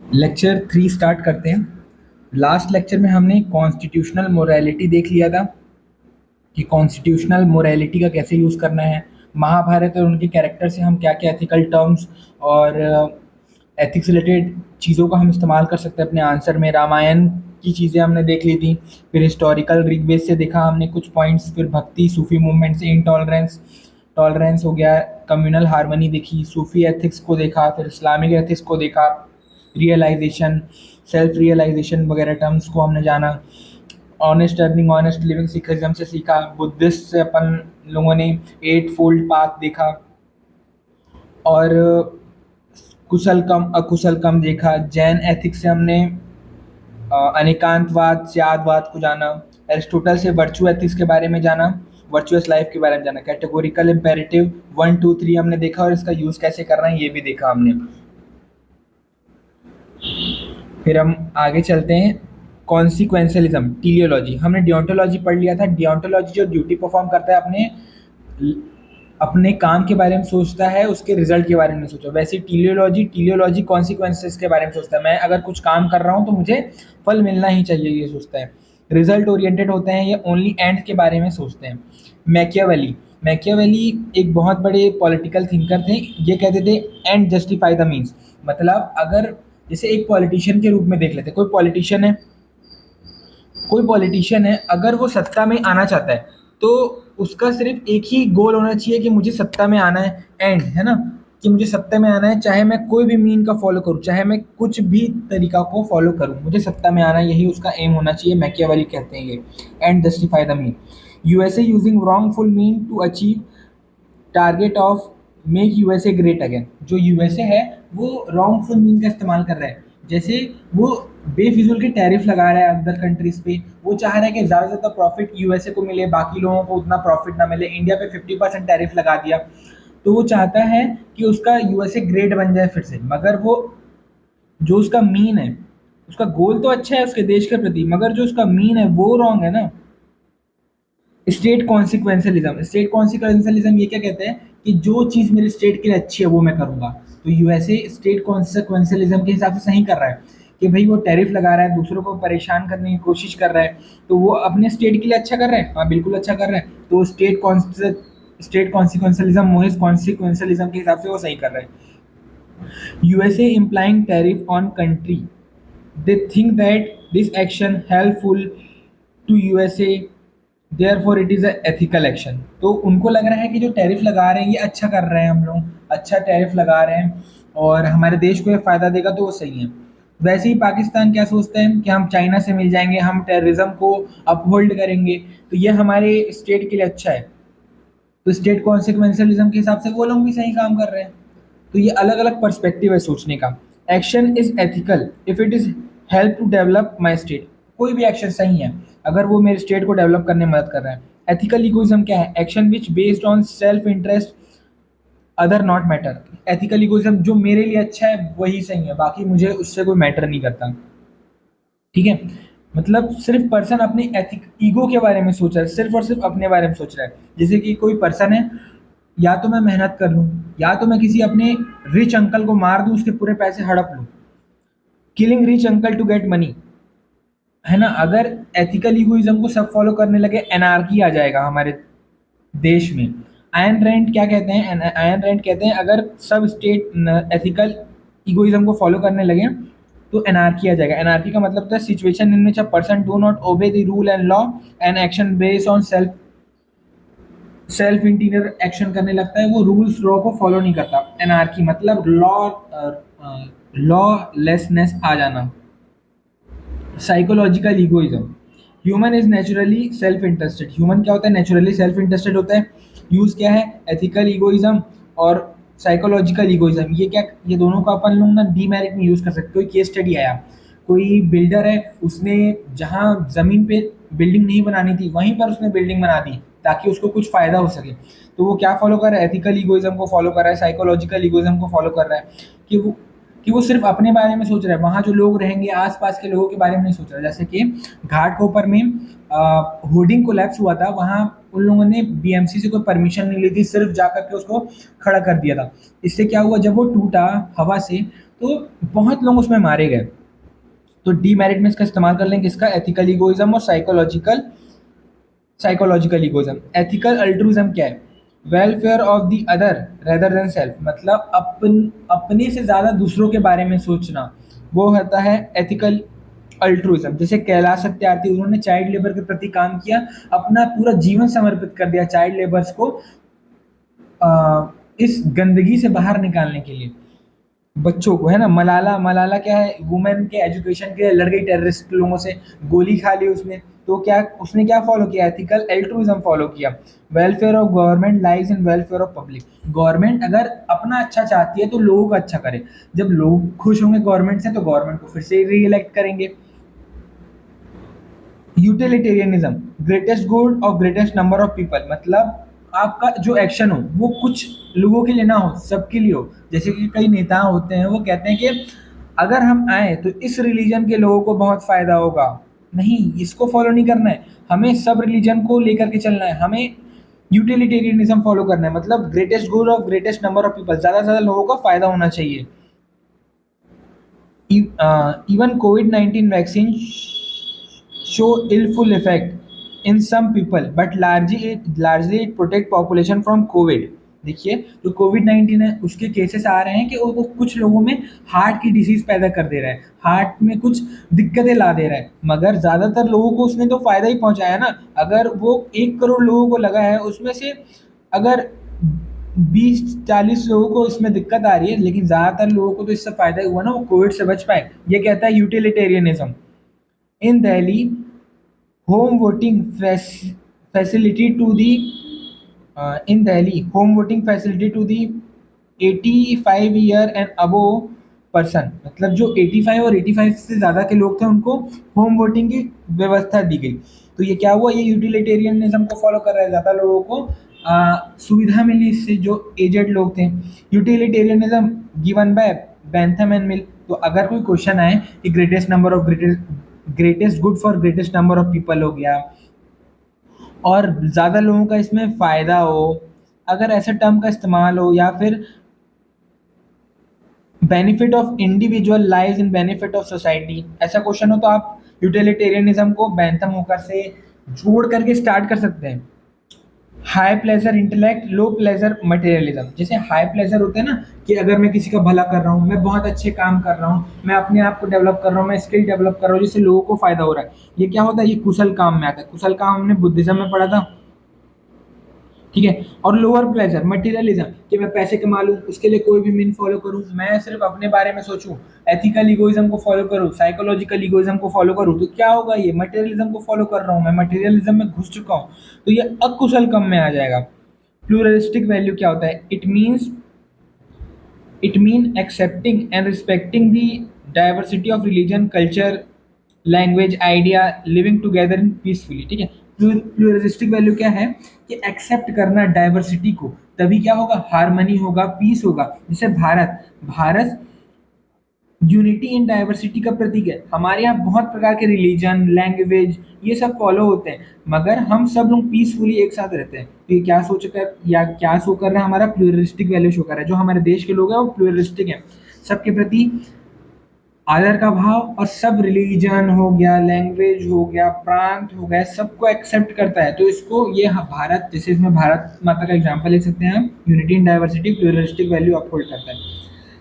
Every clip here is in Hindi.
लेक्चर 3 स्टार्ट करते हैं। लास्ट लेक्चर में हमने कॉन्स्टिट्यूशनल मोरालिटी देख लिया था कि कॉन्स्टिट्यूशनल मोरालिटी का कैसे यूज़ करना है। महाभारत और उनके कैरेक्टर से हम क्या क्या एथिकल टर्म्स और एथिक्स रिलेटेड चीज़ों का हम इस्तेमाल कर सकते हैं अपने आंसर में। रामायण की चीज़ें हमने देख ली थी। फिर हिस्टोरिकल ऋग्वेद से देखा हमने कुछ पॉइंट्स। फिर भक्ति सूफी मूवमेंट से इनटॉलरेंस टॉलरेंस हो गया। कम्युनल हार्मनी देखी। सूफी एथिक्स को देखा। फिर इस्लामिक एथिक्स को देखा। रियलाइजेशन, सेल्फ रियलाइजेशन वगैरह टर्म्स को हमने जाना। Honest earning honest living Sikhism से सीखा। बुद्धिस्ट से अपन लोगों ने एट फोल्ड पाथ देखा। और कुशल कम अकुशल कम देखा। जैन एथिक्स से हमने अनेकांतवाद स्यादवाद को जाना। एरिस्टोटल से वर्चू एथिक्स के बारे में जाना। वर्चुअस लाइफ के बारे में जाना। कैटेगोरिकल इम्पेरेटिव 1 2 3 हमने देखा और इसका यूज़ कैसे करना है ये भी देखा हमने। फिर हम आगे चलते हैं। कॉन्सिक्वेंशलिज्म टीलियोलॉजी हमने डियोंटोलॉजी पढ़ लिया था। डियोंटोलॉजी जो ड्यूटी परफॉर्म करता है अपने अपने काम के बारे में सोचता है, उसके रिजल्ट के बारे में नहीं सोचा। वैसे टीलियोलॉजी टीलियोलॉजी कॉन्सिक्वेंसेस के बारे में सोचता है। मैं अगर कुछ काम कर रहा हूँ तो मुझे फल मिलना ही चाहिए ये सोचता है। रिजल्ट ओरिएंटेड होते हैं ये ओनली एंड के बारे में सोचते हैं। मैकियावेली मैकियावेली एक बहुत बड़े पॉलिटिकल थिंकर थे। ये कहते थे एंड जस्टिफाई द मीन्स। मतलब अगर जैसे एक पॉलिटिशियन के रूप में देख लेते, कोई पॉलिटिशियन है अगर वो सत्ता में आना चाहता है तो उसका सिर्फ एक ही गोल होना चाहिए कि मुझे सत्ता में आना है। एंड है ना, कि मुझे सत्ता में आना है, चाहे मैं कोई भी मीन का फॉलो करूँ, चाहे मैं कुछ भी तरीका को फॉलो करूँ, मुझे सत्ता में आना है, यही उसका एम होना चाहिए। मैकियावेली कहते हैं ये end justify the mean. USA using wrongful mean to achieve target of make USA great again. जो यूएसए है वो रॉन्गफुल मीन का इस्तेमाल कर रहा है। जैसे वो बेफिजूल के टैरिफ लगा रहा है अदर कंट्रीज पे। वो चाह रहा है कि ज़्यादा से ज़्यादा प्रॉफिट यूएसए को मिले, बाकी लोगों को उतना प्रॉफिट ना मिले। इंडिया पे 50% टैरिफ लगा दिया तो वो चाहता है कि उसका यूएसए ग्रेट बन जाए फिर से। मगर वो जो उसका मीन है, उसका गोल तो अच्छा है उसके देश के प्रति, मगर जो उसका मीन है वो रॉन्ग है ना। स्टेट कॉन्सिक्वेंशलिज्म ये क्या कहते हैं कि जो चीज़ मेरे स्टेट के लिए अच्छी है वो मैं करूँगा। तो यूएसए स्टेट कॉन्सिक्वेंशलिज्म के हिसाब से सही कर रहा है कि भाई वो टैरिफ लगा रहा है, दूसरों को परेशान करने की कोशिश कर रहा है, तो वो अपने स्टेट के लिए अच्छा कर रहा है। हाँ बिल्कुल अच्छा कर रहा है। तो स्टेट कॉन्सिक्वेंशलिज्म मोहिस कॉन्सिक्वेंशलिज्म के हिसाब से वो सही कर रहा है। USA implying tariff on country, they think that this action helpful to USA, therefore it is a ethical action। तो उनको लग रहा है कि जो टैरिफ लगा रहे हैं ये अच्छा कर रहे हैं, हम लोग अच्छा टैरिफ लगा रहे हैं और हमारे देश को ये फ़ायदा देगा तो वो सही है। वैसे ही पाकिस्तान क्या सोचते हैं कि हम चाइना से मिल जाएंगे, हम टेररिज्म को अपहोल्ड करेंगे तो ये हमारे स्टेट के लिए अच्छा है। तो स्टेट कॉन्सिक्वेंशलिज्म के हिसाब से वो लोग भी सही काम कर रहे हैं। तो ये अलग अलग पर्सपेक्टिव है सोचने का। Action is ethical if it is help to develop my state. कोई भी एक्शन सही है अगर वो मेरे स्टेट को डेवलप करने में मदद कर रहा है। एथिकल इगोइज्म क्या है? Action which based on self interest other not matter. Ethical egoism जो मेरे लिए अच्छा है वही सही है, बाकी मुझे उससे कोई मैटर नहीं करता। ठीक है, मतलब सिर्फ पर्सन अपने एथिक ईगो के बारे में सोच रहा है, सिर्फ और सिर्फ अपने बारे में सोच रहा है। जैसे कि कोई पर्सन है, या तो मैं मेहनत कर लूँ, या तो मैं किसी अपने रिच अंकल को मार दूँ, उसके पूरे पैसे हड़प लूँ। Killing rich uncle to get money, है ना। अगर एथिकल इगोइज्म को सब फॉलो करने लगे एनार्की आ जाएगा हमारे देश में। आयन रैंड क्या कहते हैं? आयन रैंड कहते हैं अगर सब स्टेट एथिकल इगोइज्म को फॉलो करने लगे तो एनार्की आ जाएगा। एनार्की का मतलब होता है situation in which a person do not obey the rule and law and action based on self interior action करने लगता है, वो रूल्स लॉ को फॉलो नहीं करता। एनार्की मतलब लॉलेसनेस आ जाना। Psychological egoism, human is naturally self interested. Human क्या होता है? नेचुरली सेल्फ इंटरेस्टेड होता है। यूज़ क्या है? एथिकल इगोइज्म और साइकोलॉजिकल इगोइज्म। ये क्या, ये दोनों का अपन लोग ना डीमेरिट में यूज़ कर सकते। कोई केस स्टडी आया, कोई बिल्डर है, उसने जहाँ ज़मीन पे बिल्डिंग नहीं बनानी थी वहीं पर उसने बिल्डिंग बना दी ताकि उसको कुछ फ़ायदा हो सके। तो वो क्या फॉलो कर रहा है? एथिकल इगोइज्म को फॉलो कर रहा है, साइकोलॉजिकल इगोइज्म को फॉलो कर रहा है कि वो सिर्फ अपने बारे में सोच रहा है, वहाँ जो लोग रहेंगे आसपास के लोगों के बारे में नहीं सोच रहा है। जैसे कि घाटकोपर में होर्डिंग कोलैप्स हुआ था, वहाँ उन लोगों ने बीएमसी से कोई परमिशन नहीं ली थी, सिर्फ जा करके उसको खड़ा कर दिया था। इससे क्या हुआ, जब वो टूटा हवा से तो बहुत लोग उसमें मारे गए। तो डीमेरिट में इसका इस्तेमाल कर लेंगे, इसका एथिकल इगोइज्म और साइकोलॉजिकल इगोइज्म। एथिकल अल्ट्रुइज्म क्या है? Welfare of the other rather than self, मतलब अपने से ज़्यादा दूसरों के बारे में सोचना, वो होता है एथिकल अल्ट्रुइज्म। जैसे कैलाश सत्यार्थी, उन्होंने चाइल्ड लेबर के प्रति काम किया, अपना पूरा जीवन समर्पित कर दिया चाइल्ड लेबर्स को इस गंदगी से बाहर निकालने के लिए, बच्चों को, है ना। मलाला, मलाला क्या है? वुमेन के एजुकेशन के लिए लड़ गई टेररिस्ट लोगों से, गोली खा ली उसने, तो क्या उसने क्या फॉलो किया? एथिकल एल्ट्रुइज्म फॉलो किया। Welfare of government lies in welfare of public. Government अगर अपना अच्छा चाहती है तो लोगों का अच्छा करे, जब लोग खुश होंगे गवर्नमेंट से तो गवर्नमेंट को फिर से री इलेक्ट करेंगे। Utilitarianism, greatest good of greatest number of people, मतलब आपका जो एक्शन हो वो कुछ लोगों के लिए ना हो, सबके लिए हो। जैसे कि कई नेता होते हैं, वो कहते हैं कि अगर हम आए तो इस रिलीजन के लोगों को बहुत फायदा होगा। नहीं, इसको फॉलो नहीं करना है, हमें सब रिलीजन को लेकर के चलना है, हमें यूटिलिटेरियनिज्म फॉलो करना है, मतलब greatest good of greatest number of people, ज़्यादा से ज़्यादा लोगों का फायदा होना चाहिए। Even COVID-19 vaccine show ill effect in some people, but largely it protect population from COVID। देखिए, जो कोविड 19 है उसके केसेस आ रहे हैं कि वो कुछ लोगों में हार्ट की डिसीज पैदा कर दे रहा है, हार्ट में कुछ दिक्कतें ला दे रहा है, मगर ज़्यादातर लोगों को उसने तो फ़ायदा ही पहुंचाया ना। अगर वो 1 करोड़ लोगों को लगा है, उसमें से अगर 20-40 लोगों को इसमें दिक्कत आ रही है, लेकिन ज़्यादातर लोगों को तो इससे फ़ायदा ही हुआ ना, वो कोविड से बच पाए। ये कहता है utilitarianism. In Delhi, home voting facility to the in Delhi home voting facility to the 85 year and above person, मतलब जो 85 और 85 से ज़्यादा के लोग थे उनको होम वोटिंग की व्यवस्था दी गई। तो ये क्या हुआ? ये यूटिलिटेरियनिज्म को फॉलो कर रहा है, ज़्यादा लोगों को सुविधा मिली इससे, जो एजेड लोग थे। Utilitarianism given by Bentham and Mill. तो अगर कोई क्वेश्चन आए कि greatest good for greatest number of people हो गया, और ज़्यादा लोगों का इसमें फ़ायदा हो, अगर ऐसे टर्म का इस्तेमाल हो, या फिर benefit of individual lies in benefit of society, ऐसा क्वेश्चन हो, तो आप यूटिलिटेरियनिज्म को बेंथम होकर से जोड़ करके स्टार्ट कर सकते हैं। हाई प्लेजर इंटेलेक्ट, लो प्लेजर मटेरियलिज्म। जैसे हाई प्लेजर होते हैं ना, कि अगर मैं किसी का भला कर रहा हूँ, मैं बहुत अच्छे काम कर रहा हूँ, मैं अपने आप को डेवलप कर रहा हूँ, मैं स्किल डेवलप कर रहा हूँ जिससे लोगों को फायदा हो रहा है, ये क्या होता है? ये कुशल काम में आता है। कुशल काम हमने बुद्धिज्म में पढ़ा था, ठीक है। और लोअर प्लेजर मटेरियलिज्म, कि मैं पैसे कमा लूँ, उसके लिए कोई भी मीन फॉलो करूँ, मैं सिर्फ अपने बारे में सोचूं, एथिकल इगोइज्म को फॉलो करूँ, साइकोलॉजिकल इगोइज्म को फॉलो करूँ, तो क्या होगा? ये मटेरियलिज्म को फॉलो कर रहा हूँ, मैं मटेरियलिज्म में घुस चुका हूँ, तो ये अकुशल कम में आ जाएगा। प्लूरलिस्टिक वैल्यू क्या होता है? It mean accepting and respecting the diversity of religion, culture, language, idea, living together in peacefully, ठीक है। प्लूरलिस्टिक वैल्यू क्या है? कि एक्सेप्ट करना डाइवर्सिटी को, तभी क्या होगा? हार्मनी होगा, पीस होगा। जैसे Bharat, Bharat unity in diversity का प्रतीक है। हमारे यहाँ बहुत प्रकार के रिलीजन, लैंग्वेज, ये सब फॉलो होते हैं, मगर हम सब लोग पीसफुली एक साथ रहते हैं। तो ये क्या सोच कर, या क्या शो कर रहा है? हमारा प्लूरलिस्टिक वैल्यू शो कर रहा है। जो हमारे देश के लोग हैं वो प्लूरलिस्टिक हैं, सबके प्रति आदर का भाव, और सब रिलीजन हो गया, लैंग्वेज हो गया, प्रांत हो गया, सबको एक्सेप्ट करता है। तो इसको ये भारत, जैसे इसमें भारत माता का एग्जाम्पल ले सकते हैं हम, unity in diversity, pluralistic value uphold करता है।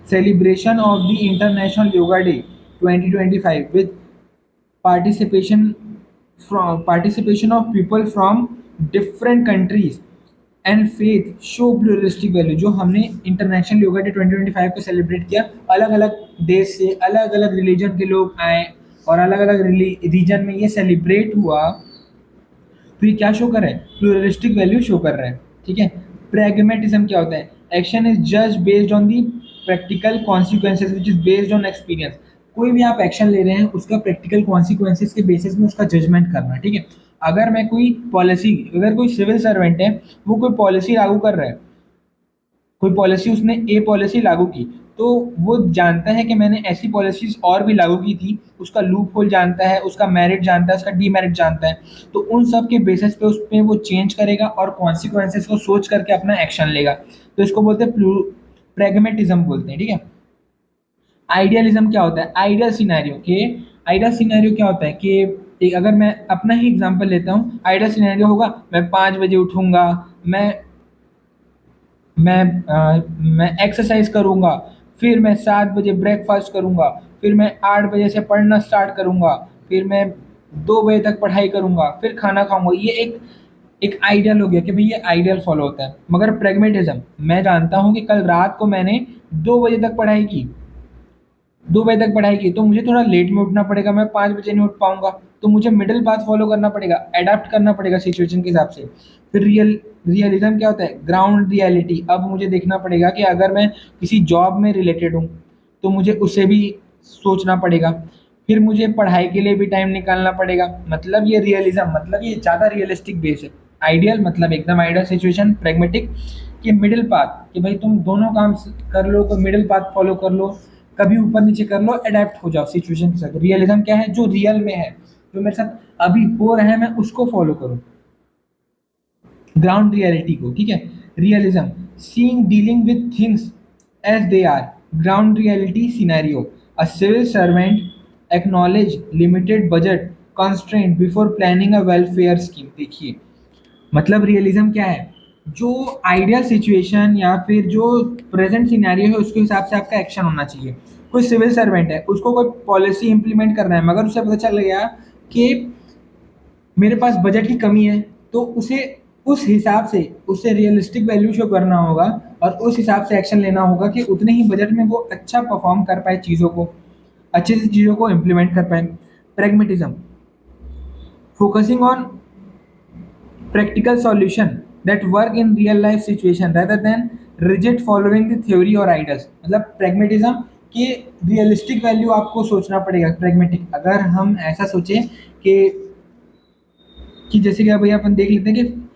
Celebration of the International Yoga Day 2025 with participation of people from different countries and faith show pluralistic value. जो हमने इंटरनेशनल योगा डे 2025 को सेलिब्रेट किया, अलग अलग देश से अलग अलग रिलीजन के लोग आए, और अलग अलग रीजन में ये सेलिब्रेट हुआ, तो ये क्या शो कर रहा है? प्लूरलिस्टिक वैल्यू शो कर रहा है, ठीक है। प्रैग्मेटिज्म क्या होता है? एक्शन इज जज based on the practical consequences which is based on experience. कोई भी आप एक्शन ले रहे हैं, उसका प्रैक्टिकल कॉन्सिक्वेंसेज के बेसिस में उसका जजमेंट करना, ठीक है। अगर कोई सिविल सर्वेंट है, वो कोई पॉलिसी लागू कर रहा है, कोई पॉलिसी उसने ए पॉलिसी लागू की, तो वो जानता है कि मैंने ऐसी पॉलिसीज और भी लागू की थी, उसका लूप होल जानता है, उसका मेरिट जानता है, उसका डीमेरिट जानता है, तो उन सब के बेसिस पे उस पर वो चेंज करेगा और कॉन्सिक्वेंसेस को सोच करके अपना एक्शन लेगा। तो इसको बोलते हैं प्रैग्मेटिज्म बोलते हैं, ठीक है। आइडियलिज्म क्या होता है, आइडियल सिनेरियो के, आइडियल सिनेरियो क्या होता है कि अगर मैं अपना ही एग्जांपल लेता हूँ, आइडियल सिनेरियो होगा मैं 5 बजे उठूंगा, मैं मैं मैं एक्सरसाइज करूंगा, फिर मैं 7 बजे ब्रेकफास्ट करूंगा, फिर मैं 8 बजे से पढ़ना स्टार्ट करूंगा, फिर मैं 2 बजे तक पढ़ाई करूंगा, फिर खाना खाऊंगा। ये एक एक आइडियल हो गया कि भाई ये आइडियल फॉलो होता है। मगर प्रेगमेटिज्म, मैं जानता हूँ कि कल रात को मैंने 2 बजे तक पढ़ाई की, 2 बजे तक पढ़ाई की, तो मुझे थोड़ा लेट में उठना पड़ेगा, मैं 5 बजे नहीं उठ पाऊंगा, तो मुझे मिडिल पाथ फॉलो करना पड़ेगा, एडाप्ट करना पड़ेगा सिचुएशन के हिसाब से। फिर रियलिज्म क्या होता है, ग्राउंड रियलिटी। अब मुझे देखना पड़ेगा कि अगर मैं किसी जॉब में रिलेटेड हूँ तो मुझे उसे भी सोचना पड़ेगा, फिर मुझे पढ़ाई के लिए भी टाइम निकालना पड़ेगा। मतलब ये रियलिज्म, मतलब ये ज़्यादा रियलिस्टिक बेस है। आइडियल मतलब एकदम आइडियल सिचुएशन, प्रेगमेटिक कि मिडिल पाथ, कि भाई तुम दोनों काम कर लो, तो मिडिल पाथ फॉलो कर लो, कभी ऊपर नीचे कर लो, अडेप्ट हो जाओ सिचुएशन के साथ। रियलिज्म क्या है, जो रियल में है, जो मेरे साथ अभी हो रहा है मैं उसको फॉलो करूँ, ग्राउंड रियलिटी को, ठीक है। Realism, seeing dealing with things as they are, ground reality scenario, a civil servant acknowledge limited budget constraint before planning a welfare scheme. देखिए, मतलब रियलिज्म क्या है, जो आइडियल सिचुएशन या फिर जो प्रेजेंट सिनेरियो है उसके हिसाब से आपका एक्शन होना चाहिए। कोई सिविल सर्वेंट है, उसको कोई पॉलिसी इंप्लीमेंट करना है, मगर उसे पता चल गया कि मेरे पास बजट की कमी है, तो उसे उस हिसाब से उसे रियलिस्टिक वैल्यू शो करना होगा और उस हिसाब से एक्शन लेना होगा कि उतने ही बजट में वो अच्छा परफॉर्म कर पाए, चीज़ों को अच्छे से चीज़ों को इम्प्लीमेंट कर पाए। Pragmatism, focusing on practical solution that work in real life situation rather than rigid following the theory or ideas। मतलब pragmatism कि रियलिस्टिक वैल्यू आपको सोचना पड़ेगा। pragmatic, अगर हम ऐसा सोचें कि जैसे कि भैया अपन देख लेते हैं कि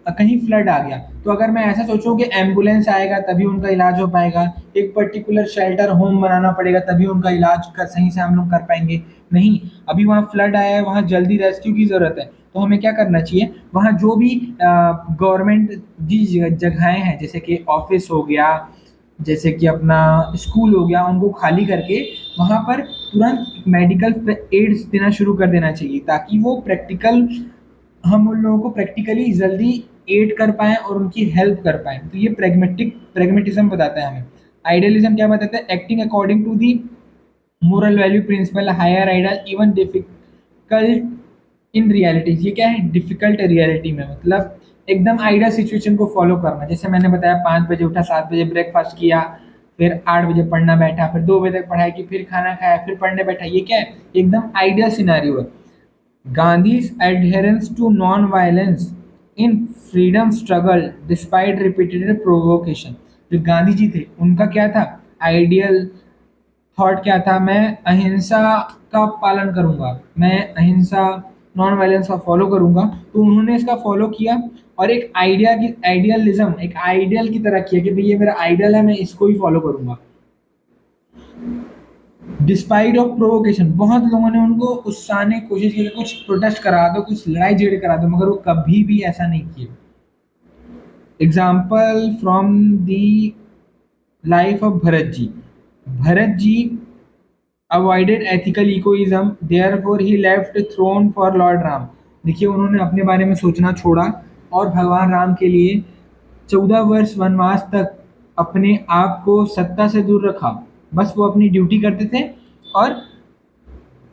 कहीं फ्लड आ गया, तो अगर मैं ऐसा सोचूं कि एम्बुलेंस आएगा तभी उनका इलाज हो पाएगा, एक पर्टिकुलर शेल्टर होम बनाना पड़ेगा तभी उनका इलाज कर सही से हम लोग कर पाएंगे, नहीं। अभी वहाँ फ्लड आया है, वहाँ जल्दी रेस्क्यू की ज़रूरत है, तो हमें क्या करना चाहिए, वहाँ जो भी गवर्नमेंट जी जगहें हैं, जैसे कि ऑफिस हो गया, जैसे कि अपना स्कूल हो गया, उनको खाली करके वहाँ पर तुरंत मेडिकल एड्स देना शुरू कर देना चाहिए, ताकि वो प्रैक्टिकल, हम उन लोगों को प्रैक्टिकली जल्दी एड कर पाएँ और उनकी हेल्प कर पाएँ। तो ये प्रेगमेटिज्म बताता है हमें। आइडियलिज्म क्या बताता है, acting according to the moral value principle higher ideal even difficult in reality. ये क्या है, डिफिकल्ट रियलिटी में, मतलब एकदम आइडियल सिचुएशन को फॉलो करना। जैसे मैंने बताया 5 बजे उठा, 7 बजे ब्रेकफास्ट किया, फिर 8 बजे पढ़ना बैठा, फिर 2 बजे तक पढ़ाई की, फिर खाना खाया, फिर पढ़ने बैठा। ये क्या है, एकदम आइडियल सिनारियो है। Gandhi's adherence to non-violence in freedom struggle despite repeated provocation। जो गांधी जी थे उनका क्या था, आइडियल थॉट क्या था, मैं अहिंसा का पालन करूंगा, मैं अहिंसा नॉन वायलेंस का फॉलो करूंगा। तो उन्होंने इसका फॉलो किया और एक आइडिया की आइडियलिज्म, एक आइडियल की तरह किया कि भाई ये मेरा आइडियल है, मैं इसको ही फॉलो करूंगा डिस्पाइट ऑफ प्रोवोकेशन। बहुत लोगों ने उनको उकसाने की कोशिश की कि कुछ प्रोटेस्ट करा दो, कुछ लड़ाई झगड़े करा दो, मगर वो कभी भी ऐसा नहीं किए। Example from the life of Bharat ji. Bharat ji avoided ethical egoism, therefore he left throne for lord Ram. देखिए, उन्होंने अपने बारे में सोचना छोड़ा और भगवान राम के लिए 14 वर्ष वनवास तक अपने आप को सत्ता से दूर रखा। बस वो अपनी ड्यूटी करते थे और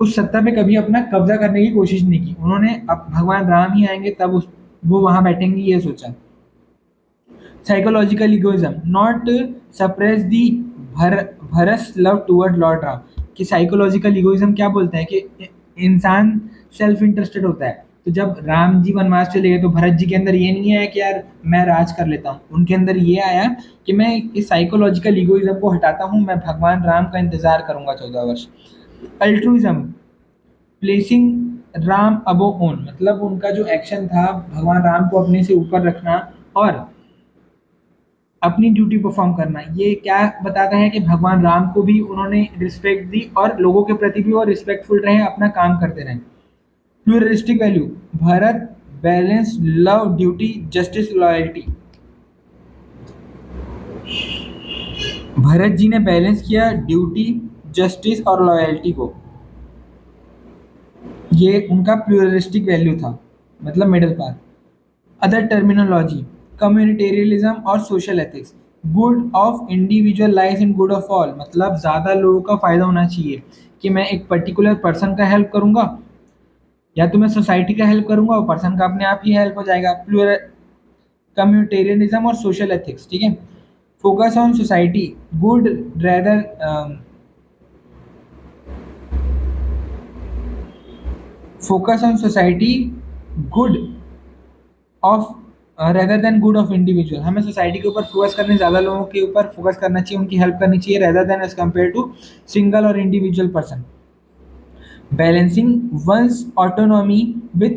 उस सत्ता पे कभी अपना कब्जा करने की कोशिश नहीं की उन्होंने। अब भगवान राम ही आएंगे तब वो वहां बैठेंगे, ये सोचा। साइकोलॉजिकल इगोइज्म, नॉट सप्रेस दी भर भरस लव टुवर्ड लॉर्ड राम। कि साइकोलॉजिकल इगोइज्म क्या बोलते हैं कि इंसान सेल्फ इंटरेस्टेड होता है। तो जब राम जी वनवास चले गए तो भरत जी के अंदर ये नहीं आया कि यार मैं राज कर लेता हूँ, उनके अंदर ये आया कि मैं इस साइकोलॉजिकल इगोइज्म को हटाता हूँ, मैं भगवान राम का इंतजार करूंगा 14 वर्ष। अल्ट्रुइज्म, प्लेसिंग राम अबो ओन, मतलब उनका जो एक्शन था भगवान राम को अपने से ऊपर रखना और अपनी ड्यूटी परफॉर्म करना। ये क्या बताता है कि भगवान राम को भी उन्होंने रिस्पेक्ट दी और लोगों के प्रति भी वो रिस्पेक्टफुल रहे, अपना काम करते रहे। Pluralistic value, Bharat balance love duty justice loyalty. Bharat ji ने बैलेंस किया ड्यूटी, जस्टिस और लॉयल्टी को। ये उनका प्लूरलिस्टिक वैल्यू था, मतलब मिडिल पाथ। अदर टर्मिनोलॉजी, कम्युनिटेरियलिज्म और social ethics. Good of individual lies in good of all, मतलब ज़्यादा लोगों का फायदा होना चाहिए, कि मैं एक पर्टिकुलर पर्सन का हेल्प करूंगा या तो मैं सोसाइटी का हेल्प करूंगा, वो पर्सन का अपने आप ही हेल्प हो जाएगा। प्लूर कम्युनिटेरियनिज्म और सोशल एथिक्स, ठीक है। Focus on society, good rather focus on society, good of rather than good of individual. हमें सोसाइटी के ऊपर फोकस करने, ज़्यादा लोगों के ऊपर फोकस करना चाहिए, उनकी हेल्प करनी चाहिए, rather than as compare to single or individual person. Balancing one's autonomy with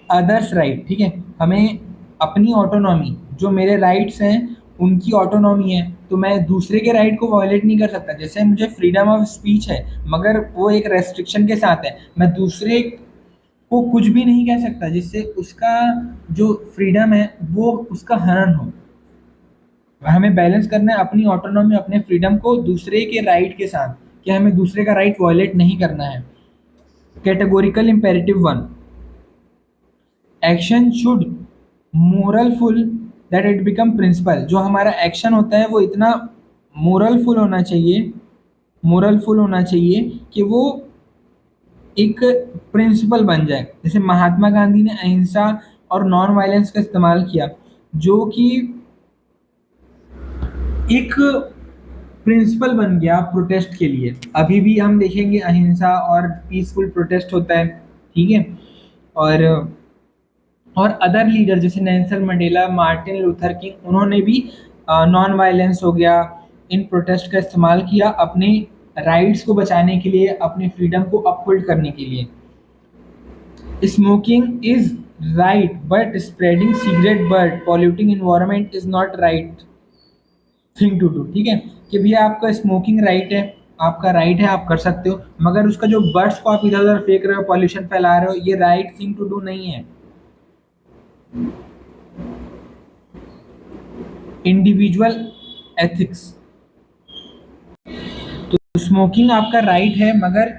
others right, ठीक है। हमें अपनी ऑटोनॉमी, जो मेरे राइट्स हैं उनकी ऑटोनॉमी है, तो मैं दूसरे के राइट को वायलेट नहीं कर सकता। जैसे मुझे फ्रीडम ऑफ स्पीच है, मगर वो एक रेस्ट्रिक्शन के साथ है, मैं दूसरे को कुछ भी नहीं कह सकता जिससे उसका जो फ्रीडम है वो उसका हनन हो। हमें बैलेंस करना है अपनी ऑटोनॉमी, अपने फ्रीडम को दूसरे के राइट के साथ, कि हमें दूसरे का राइट वायलेट नहीं करना है। Categorical imperative one, action should moralful that it become principle. जो हमारा एक्शन होता है वो इतना मोरलफुल होना चाहिए, मोरलफुल होना चाहिए कि वो एक प्रिंसिपल बन जाए। जैसे महात्मा गांधी ने अहिंसा और नॉन वायलेंस का इस्तेमाल किया, जो कि एक प्रिंसिपल बन गया प्रोटेस्ट के लिए। अभी भी हम देखेंगे अहिंसा और पीसफुल प्रोटेस्ट होता है, ठीक है। और अदर लीडर जैसे Nelson Mandela, Martin Luther king, उन्होंने भी नॉन वायलेंस हो गया, इन प्रोटेस्ट का इस्तेमाल किया अपने राइट्स को बचाने के लिए, अपने फ्रीडम को अपहोल्ड करने के लिए। Smoking is right but spreading cigarette butt polluting environment is not right thing to do, ठीक है। कि भैया आपका स्मोकिंग राइट है, आपका राइट है, आप कर सकते हो, मगर उसका जो बर्ड्स को आप इधर उधर फेंक रहे हो, पॉल्यूशन फैला रहे हो, ये राइट थिंग टू डू नहीं है। इंडिविजुअल एथिक्स, तो स्मोकिंग आपका राइट है, मगर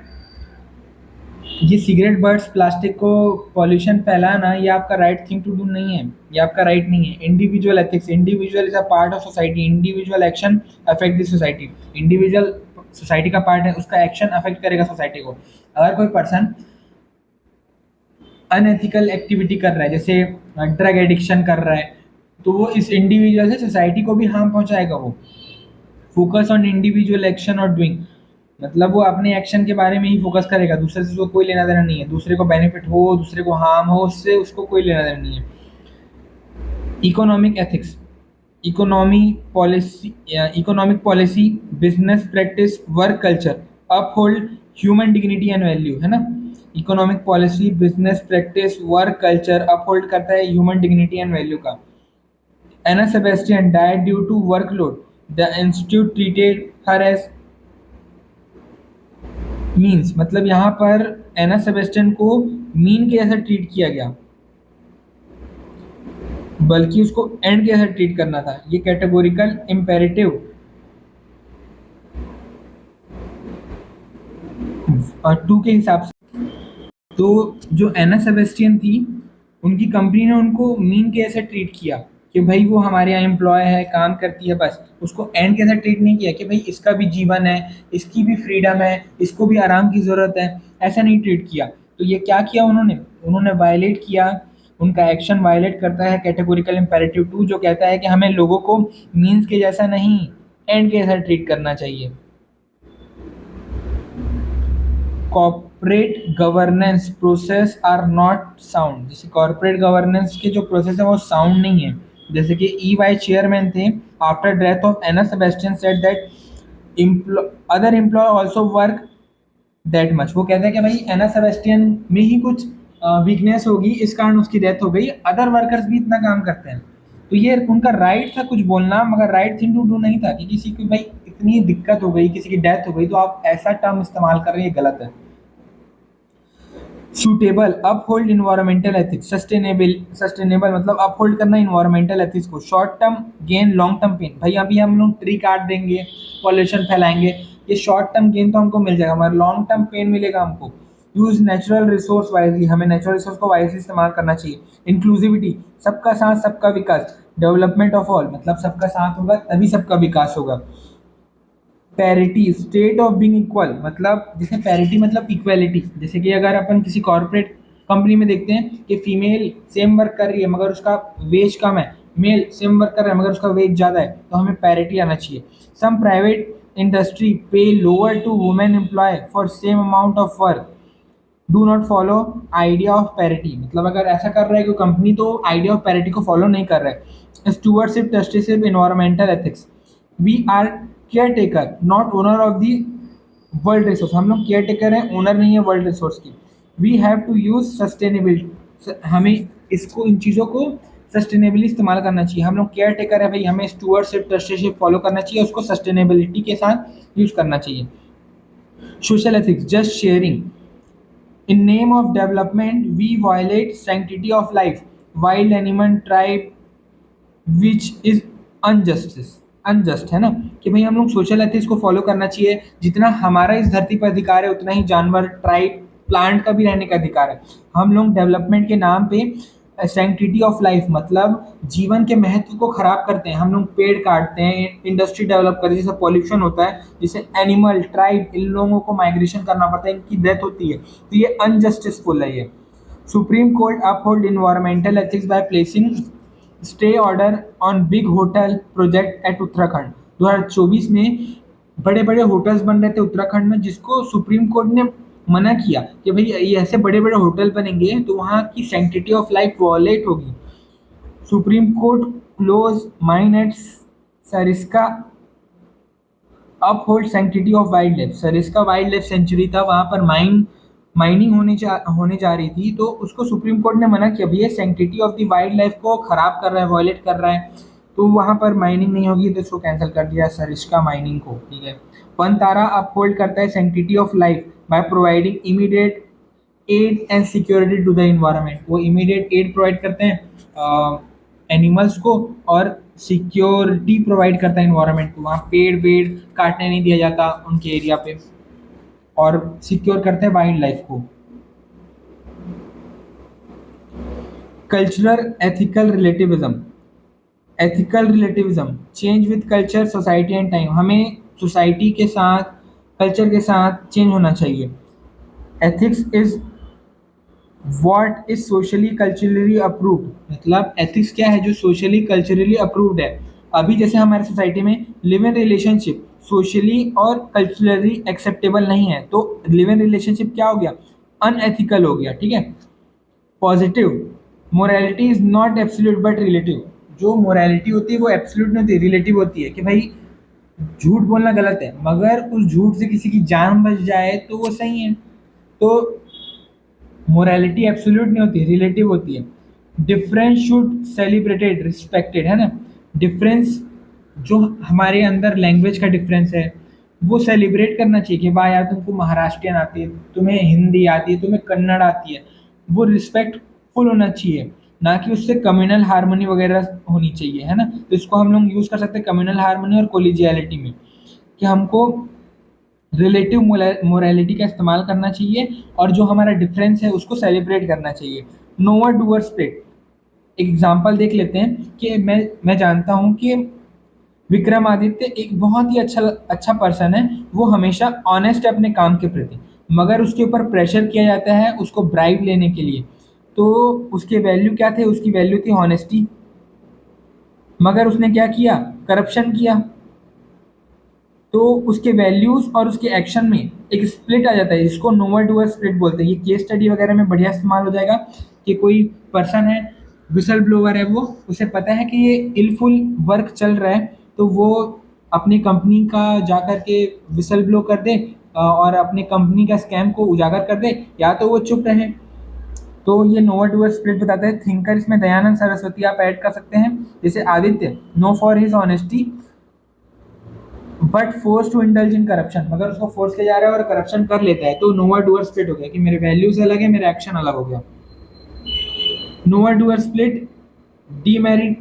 ये सिगरेट बर्ड्स प्लास्टिक को पॉल्यूशन फैलाना, ये आपका राइट थिंग टू डू नहीं है, ये आपका राइट नहीं है। Individual ethics, individual is a part of society, individual action affect the society. Individual society का पार्ट है, उसका एक्शन अफेक्ट करेगा सोसाइटी को। अगर कोई पर्सन अनएथिकल एक्टिविटी कर रहा है, जैसे ड्रग एडिक्शन कर रहा है, तो वो इस इंडिविजुअल से सोसाइटी को भी हार्म पहुंचाएगा। वो फोकस ऑन इंडिविजुअल एक्शन और डूइंग, मतलब वो अपने एक्शन के बारे में ही फोकस करेगा, दूसरे से उसको कोई लेना देना नहीं है। दूसरे को बेनिफिट हो, दूसरे को हार्म हो, उससे उसको कोई लेना देना नहीं है। Economic ethics, economy policy, economic policy, business practice, work culture uphold human dignity and value, है ना। Economic policy, business practice, work culture uphold करता है ह्यूमन डिग्निटी एंड वैल्यू का। Anna Sebastian died due to workload, the institute treated her as means, मतलब यहाँ पर एना सेबेस्टियन को मीन के जैसा ट्रीट किया गया, बल्कि उसको एंड के जैसा ट्रीट करना था। ये कैटेगोरिकल इम्पेरेटिव टू के हिसाब से। तो जो एना सेबेस्टियन थी, उनकी कंपनी ने उनको मीन के ऐसे ट्रीट किया कि भाई वो हमारे यहाँ एम्प्लॉय है, काम करती है, बस। उसको एंड के ऐसा ट्रीट नहीं किया कि भाई इसका भी जीवन है, इसकी भी फ्रीडम है, इसको भी आराम की ज़रूरत है, ऐसा नहीं ट्रीट किया। तो ये क्या किया उन्होंने, उन्होंने वायलेट किया, उनका एक्शन वायलेट करता है कैटेगोरिकल इम्पेरेटिव टू, जो कहता है कि हमें लोगों को मीन्स के जैसा नहीं, एंड के जैसा ट्रीट करना चाहिए। Corporate governance process are not sound, जैसे कॉर्पोरेट गवर्नेंस के जो प्रोसेस है वो साउंड नहीं है। जैसे कि EY चेयरमैन थे, after death of Anna Sebastian said that other employ also work that much. वो कहते हैं कि भाई एना सेबेस्टियन में ही कुछ वीकनेस होगी, इस कारण उसकी डेथ हो गई, अदर वर्कर्स भी इतना काम करते हैं। तो ये उनका राइट था कुछ बोलना, मगर राइट थिंग टू डू नहीं था, कि किसी की भाई इतनी दिक्कत हो गई, किसी की डेथ हो गई, तो आप ऐसा टर्म इस्तेमाल कर रहे हैं, ये गलत है। Suitable, uphold environmental ethics, sustainable मतलब अपहोल्ड करना इन्वायरमेंटल एथिक्स को। Short term gain, long term pain, भाई अभी हम लोग ट्री काट देंगे, पॉल्यूशन फैलाएंगे, ये शॉर्ट टर्म गेन तो हमको मिल जाएगा, मगर लॉन्ग टर्म पेन मिलेगा हमको। यूज नेचुरल रिसोर्स वाइजली, हमें नेचुरल रिसोर्स को वाइजली इस्तेमाल करना चाहिए। इंक्लूसिविटी, सबका साथ सबका विकास। डेवलपमेंट ऑफ ऑल, मतलब सबका साथ होगा तभी सबका विकास होगा। Parity, state of being equal, मतलब जैसे पैरिटी मतलब इक्वालिटी, जैसे कि अगर अपन किसी कॉर्पोरेट कंपनी में देखते हैं कि फीमेल सेम वर्क कर रही है मगर उसका वेज कम है, मेल सेम वर्क कर रहा है मगर उसका वेज ज़्यादा है, तो हमें पैरिटी आना चाहिए। Some private industry pay lower to women employ for same amount of work, do not follow idea of parity, मतलब अगर ऐसा कर रहा है कोई कंपनी तो आइडिया ऑफ पैरिटी को फॉलो नहीं कर रहा है। Stewardship, justiceship, environmental ethics, we are caretaker not owner of the world resource, हम लोग केयर टेकर हैं, ओनर नहीं है वर्ल्ड रिसोर्स की। We have to use sustainability, हमें इसको इन चीज़ों को सस्टेनेबली इस्तेमाल करना चाहिए। हम लोग केयर टेकर है भाई, हमें स्टूअरशिप ट्रस्टीशिप फॉलो करना चाहिए, उसको सस्टेनेबिलिटी के साथ यूज करना चाहिए। Social ethics, just sharing, in name of development, we violate sanctity of life, wild animal tribe, which is unjustice, unjust है ना, कि भाई हम लोग सोशल एथिक्स को फॉलो करना चाहिए, जितना हमारा इस धरती पर अधिकार है उतना ही जानवर, ट्राइब, प्लांट का भी रहने का अधिकार है। हम लोग डेवलपमेंट के नाम पे सैंक्टिटी ऑफ लाइफ मतलब जीवन के महत्व को खराब करते हैं, हम लोग पेड़ काटते हैं, इंडस्ट्री डेवलप करते हैं, जिससे पॉल्यूशन होता है, जिससे एनिमल ट्राइब इन लोगों को माइग्रेशन करना पड़ता है, इनकी डेथ होती है, तो ये अनजस्टिसफुल है ये। Supreme court uphold environmental ethics by placing stay order on big hotel project at Uttarakhand. 2024 में बड़े बड़े होटल्स बन रहे थे उत्तराखंड में, जिसको सुप्रीम कोर्ट ने मना किया कि भाई ये ऐसे बड़े बड़े होटल बनेंगे तो वहाँ की सैंक्टिटी ऑफ लाइफ वॉलेट होगी। Supreme court close mine at Sariska uphold sanctity of wild life, Sariska wild life sanctuary था, वहाँ पर माइनिंग होने जा रही थी, तो उसको सुप्रीम कोर्ट ने मना किया भैया sanctity of the wild life को खराब कर रहा है, वॉयलेट कर रहा है, तो वहाँ पर माइनिंग नहीं होगी, तो इसको कैंसिल कर दिया सरिस्का माइनिंग को, ठीक है। पंतारा अपहोल्ड करता है sanctity of life by providing immediate aid and security to the environment, वो इमीडिएट एड प्रोवाइड करते हैं एनिमल्स को और सिक्योरिटी प्रोवाइड करता है इन्वायरमेंट को, वहाँ पेड़ वेड़ काटने नहीं दिया जाता उनके एरिया पे, और सिक्योर करते हैं वाइल्ड लाइफ को। Cultural ethical relativism change with culture society and time, हमें सोसाइटी के साथ कल्चर के साथ चेंज होना चाहिए। Ethics is what is socially culturally approved, मतलब एथिक्स क्या है जो सोशली कल्चरली अप्रूव्ड है। अभी जैसे हमारे सोसाइटी में लिव इन रिलेशनशिप सोशली और कल्चरली एक्सेप्टेबल नहीं है, तो लिव इन रिलेशनशिप क्या हो गया, अनएथिकल हो गया, ठीक है। Positive, morality is not absolute but relative, जो मोरालिटी होती है वो एब्सोल्यूट नहीं होती, रिलेटिव होती है, कि भाई झूठ बोलना गलत है मगर उस झूठ से किसी की जान बच जाए तो वो सही है, तो मोरालिटी एब्सोल्यूट नहीं होती, रिलेटिव होती है। डिफरेंस शुड सेलिब्रेटेड रिस्पेक्टेड, है ना, डिफरेंस जो हमारे अंदर लैंग्वेज का डिफरेंस है वो सेलिब्रेट करना चाहिए, कि भाई यार तुमको महाराष्ट्रियन आती है, तुम्हें हिंदी आती है, तुम्हें कन्नड़ आती है, वो रिस्पेक्टफुल होना चाहिए, ना कि उससे कम्युनल हारमोनी वगैरह होनी चाहिए, है ना। तो इसको हम लोग यूज़ कर सकते हैं कम्युनल हारमोनी और कोलिजियलिटी में, कि हमको रिलेटिव मोरालिटी का इस्तेमाल करना चाहिए और जो हमारा डिफरेंस है उसको सेलिब्रेट करना चाहिए। नोवर डूअर स्प्लिट, एग्जाम्पल देख लेते हैं कि मैं जानता हूँ कि विक्रमादित्य एक बहुत ही अच्छा पर्सन है, वो हमेशा ऑनेस्ट है अपने काम के प्रति, मगर उसके ऊपर प्रेशर किया जाता है उसको ब्राइब लेने के लिए, तो उसके वैल्यू क्या थे, उसकी वैल्यू थी ऑनेस्टी, मगर उसने क्या किया, करप्शन किया, तो उसके वैल्यूज और उसके एक्शन में एक स्प्लिट आ जाता है, जिसको नोवर डूअर स्प्लिट बोलते हैं। ये केस स्टडी वगैरह में बढ़िया इस्तेमाल हो जाएगा कि कोई पर्सन है, विसल ब्लोवर है, वो उसे पता है कि ये इलफुल वर्क चल रहा है, तो वो अपनी कंपनी का जा कर के विसल ब्लो कर दे और अपनी कंपनी का स्कैम को उजागर कर दे, या तो वो चुप रहे। तो ये नोवर डूअर स्प्लिट बताता है। थिंकर इसमें दयानंद सरस्वती आप ऐड कर सकते हैं, जैसे Aditya known for his honesty but force to indulge in corruption, मगर उसको फोर्स किया जा रहा है और करप्शन कर लेता है, तो नोवर डूअर स्प्लिट हो गया कि मेरे वैल्यूज अलग है, मेरा एक्शन अलग हो गया। Nowhere doer split demerit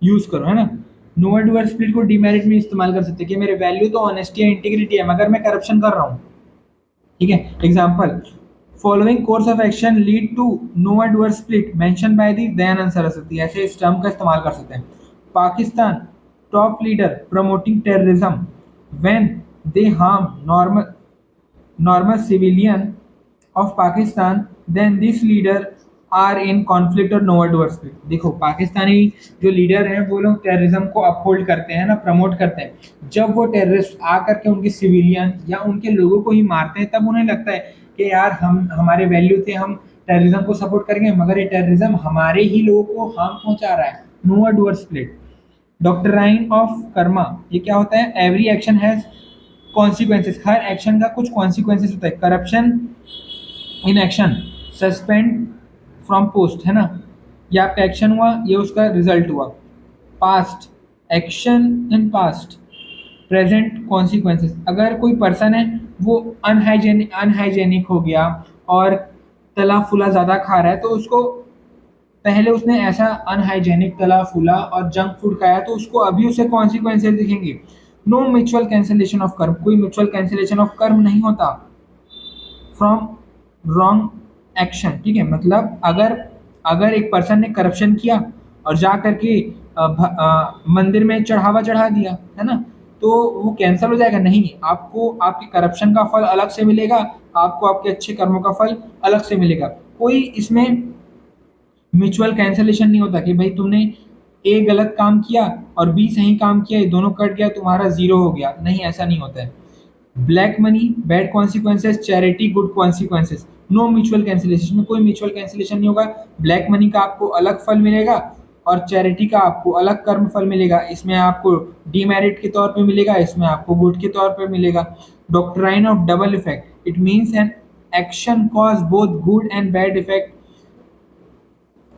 use करो, है ना। नोवर डूअर स्प्लिट को डीमेरिट में इस्तेमाल कर सकते हैं कि मेरे वैल्यू तो ऑनेस्टी या इंटीग्रिटी है, मगर मैं करप्शन कर रहा हूँ। ठीक है, example, following course of action lead to knower doer split mention by the Dayanand Saraswati, ऐसे इस टर्म का इस्तेमाल कर सकते हैं। Pakistan top leader promoting terrorism when they harm normal civilian of Pakistan, then this leader are in conflict और नोवर डूअर स्प्लिट। देखो, पाकिस्तानी जो लीडर हैं वो लोग टेररिज्म को अपहोल्ड करते हैं ना, प्रमोट करते हैं। जब वो टेररिस्ट आकर के उनके सिविलियन या उनके लोगों को ही मारते हैं, तब उन्हें लगता है कि यार हम हमारे वैल्यू थे, हम टेररिज्म को सपोर्ट करेंगे, मगर ये टेररिज्म हमारे ही लोगों को हार्म पहुंचा रहा है। Nowhere doer split. Doctrine of Karma, ये क्या होता है? Every action has consequences, her action का कुछ कॉन्सिक्वेंसेस होता है। Corruption in action, suspend from post, है ना, ये आपका एक्शन हुआ, ये उसका रिजल्ट हुआ। Past action in past, present consequences, अगर कोई पर्सन है वो अनहाइजेनिक हो गया और तला फुला ज़्यादा खा रहा है, तो उसको पहले उसने ऐसा अनहाइजेनिक तला फूला और जंक फूड खाया, तो उसको अभी उसे कॉन्सिक्वेंसेस दिखेंगे। नो म्यूचुअल कैंसिलेशन ऑफ कर्म, कोई म्यूचुअल कैंसिलेशन ऑफ कर्म नहीं होता फ्रॉम रॉन्ग एक्शन। ठीक है, मतलब अगर अगर एक पर्सन ने करप्शन किया और जा करके मंदिर में चढ़ावा चढ़ा दिया, है ना, तो वो कैंसिल हो जाएगा? नहीं, आपको आपके करप्शन का फल अलग से मिलेगा, आपको आपके अच्छे कर्मों का फल अलग से मिलेगा। कोई इसमें म्यूचुअल कैंसलेशन नहीं होता कि भाई तुमने ए गलत काम किया और बी सही काम किया, ये दोनों कट गया, तुम्हारा जीरो हो गया। नहीं, ऐसा नहीं होता है। Black money bad consequences, charity good consequences, no mutual cancellation में कोई म्यूचुअल कैंसिलेशन नहीं होगा। ब्लैक मनी का आपको अलग फल मिलेगा और चैरिटी का आपको अलग कर्म फल मिलेगा। इसमें आपको डीमेरिट के तौर पे मिलेगा, इसमें आपको गुड के तौर पे मिलेगा। Doctrine of double effect, it means an action cause both good and bad effect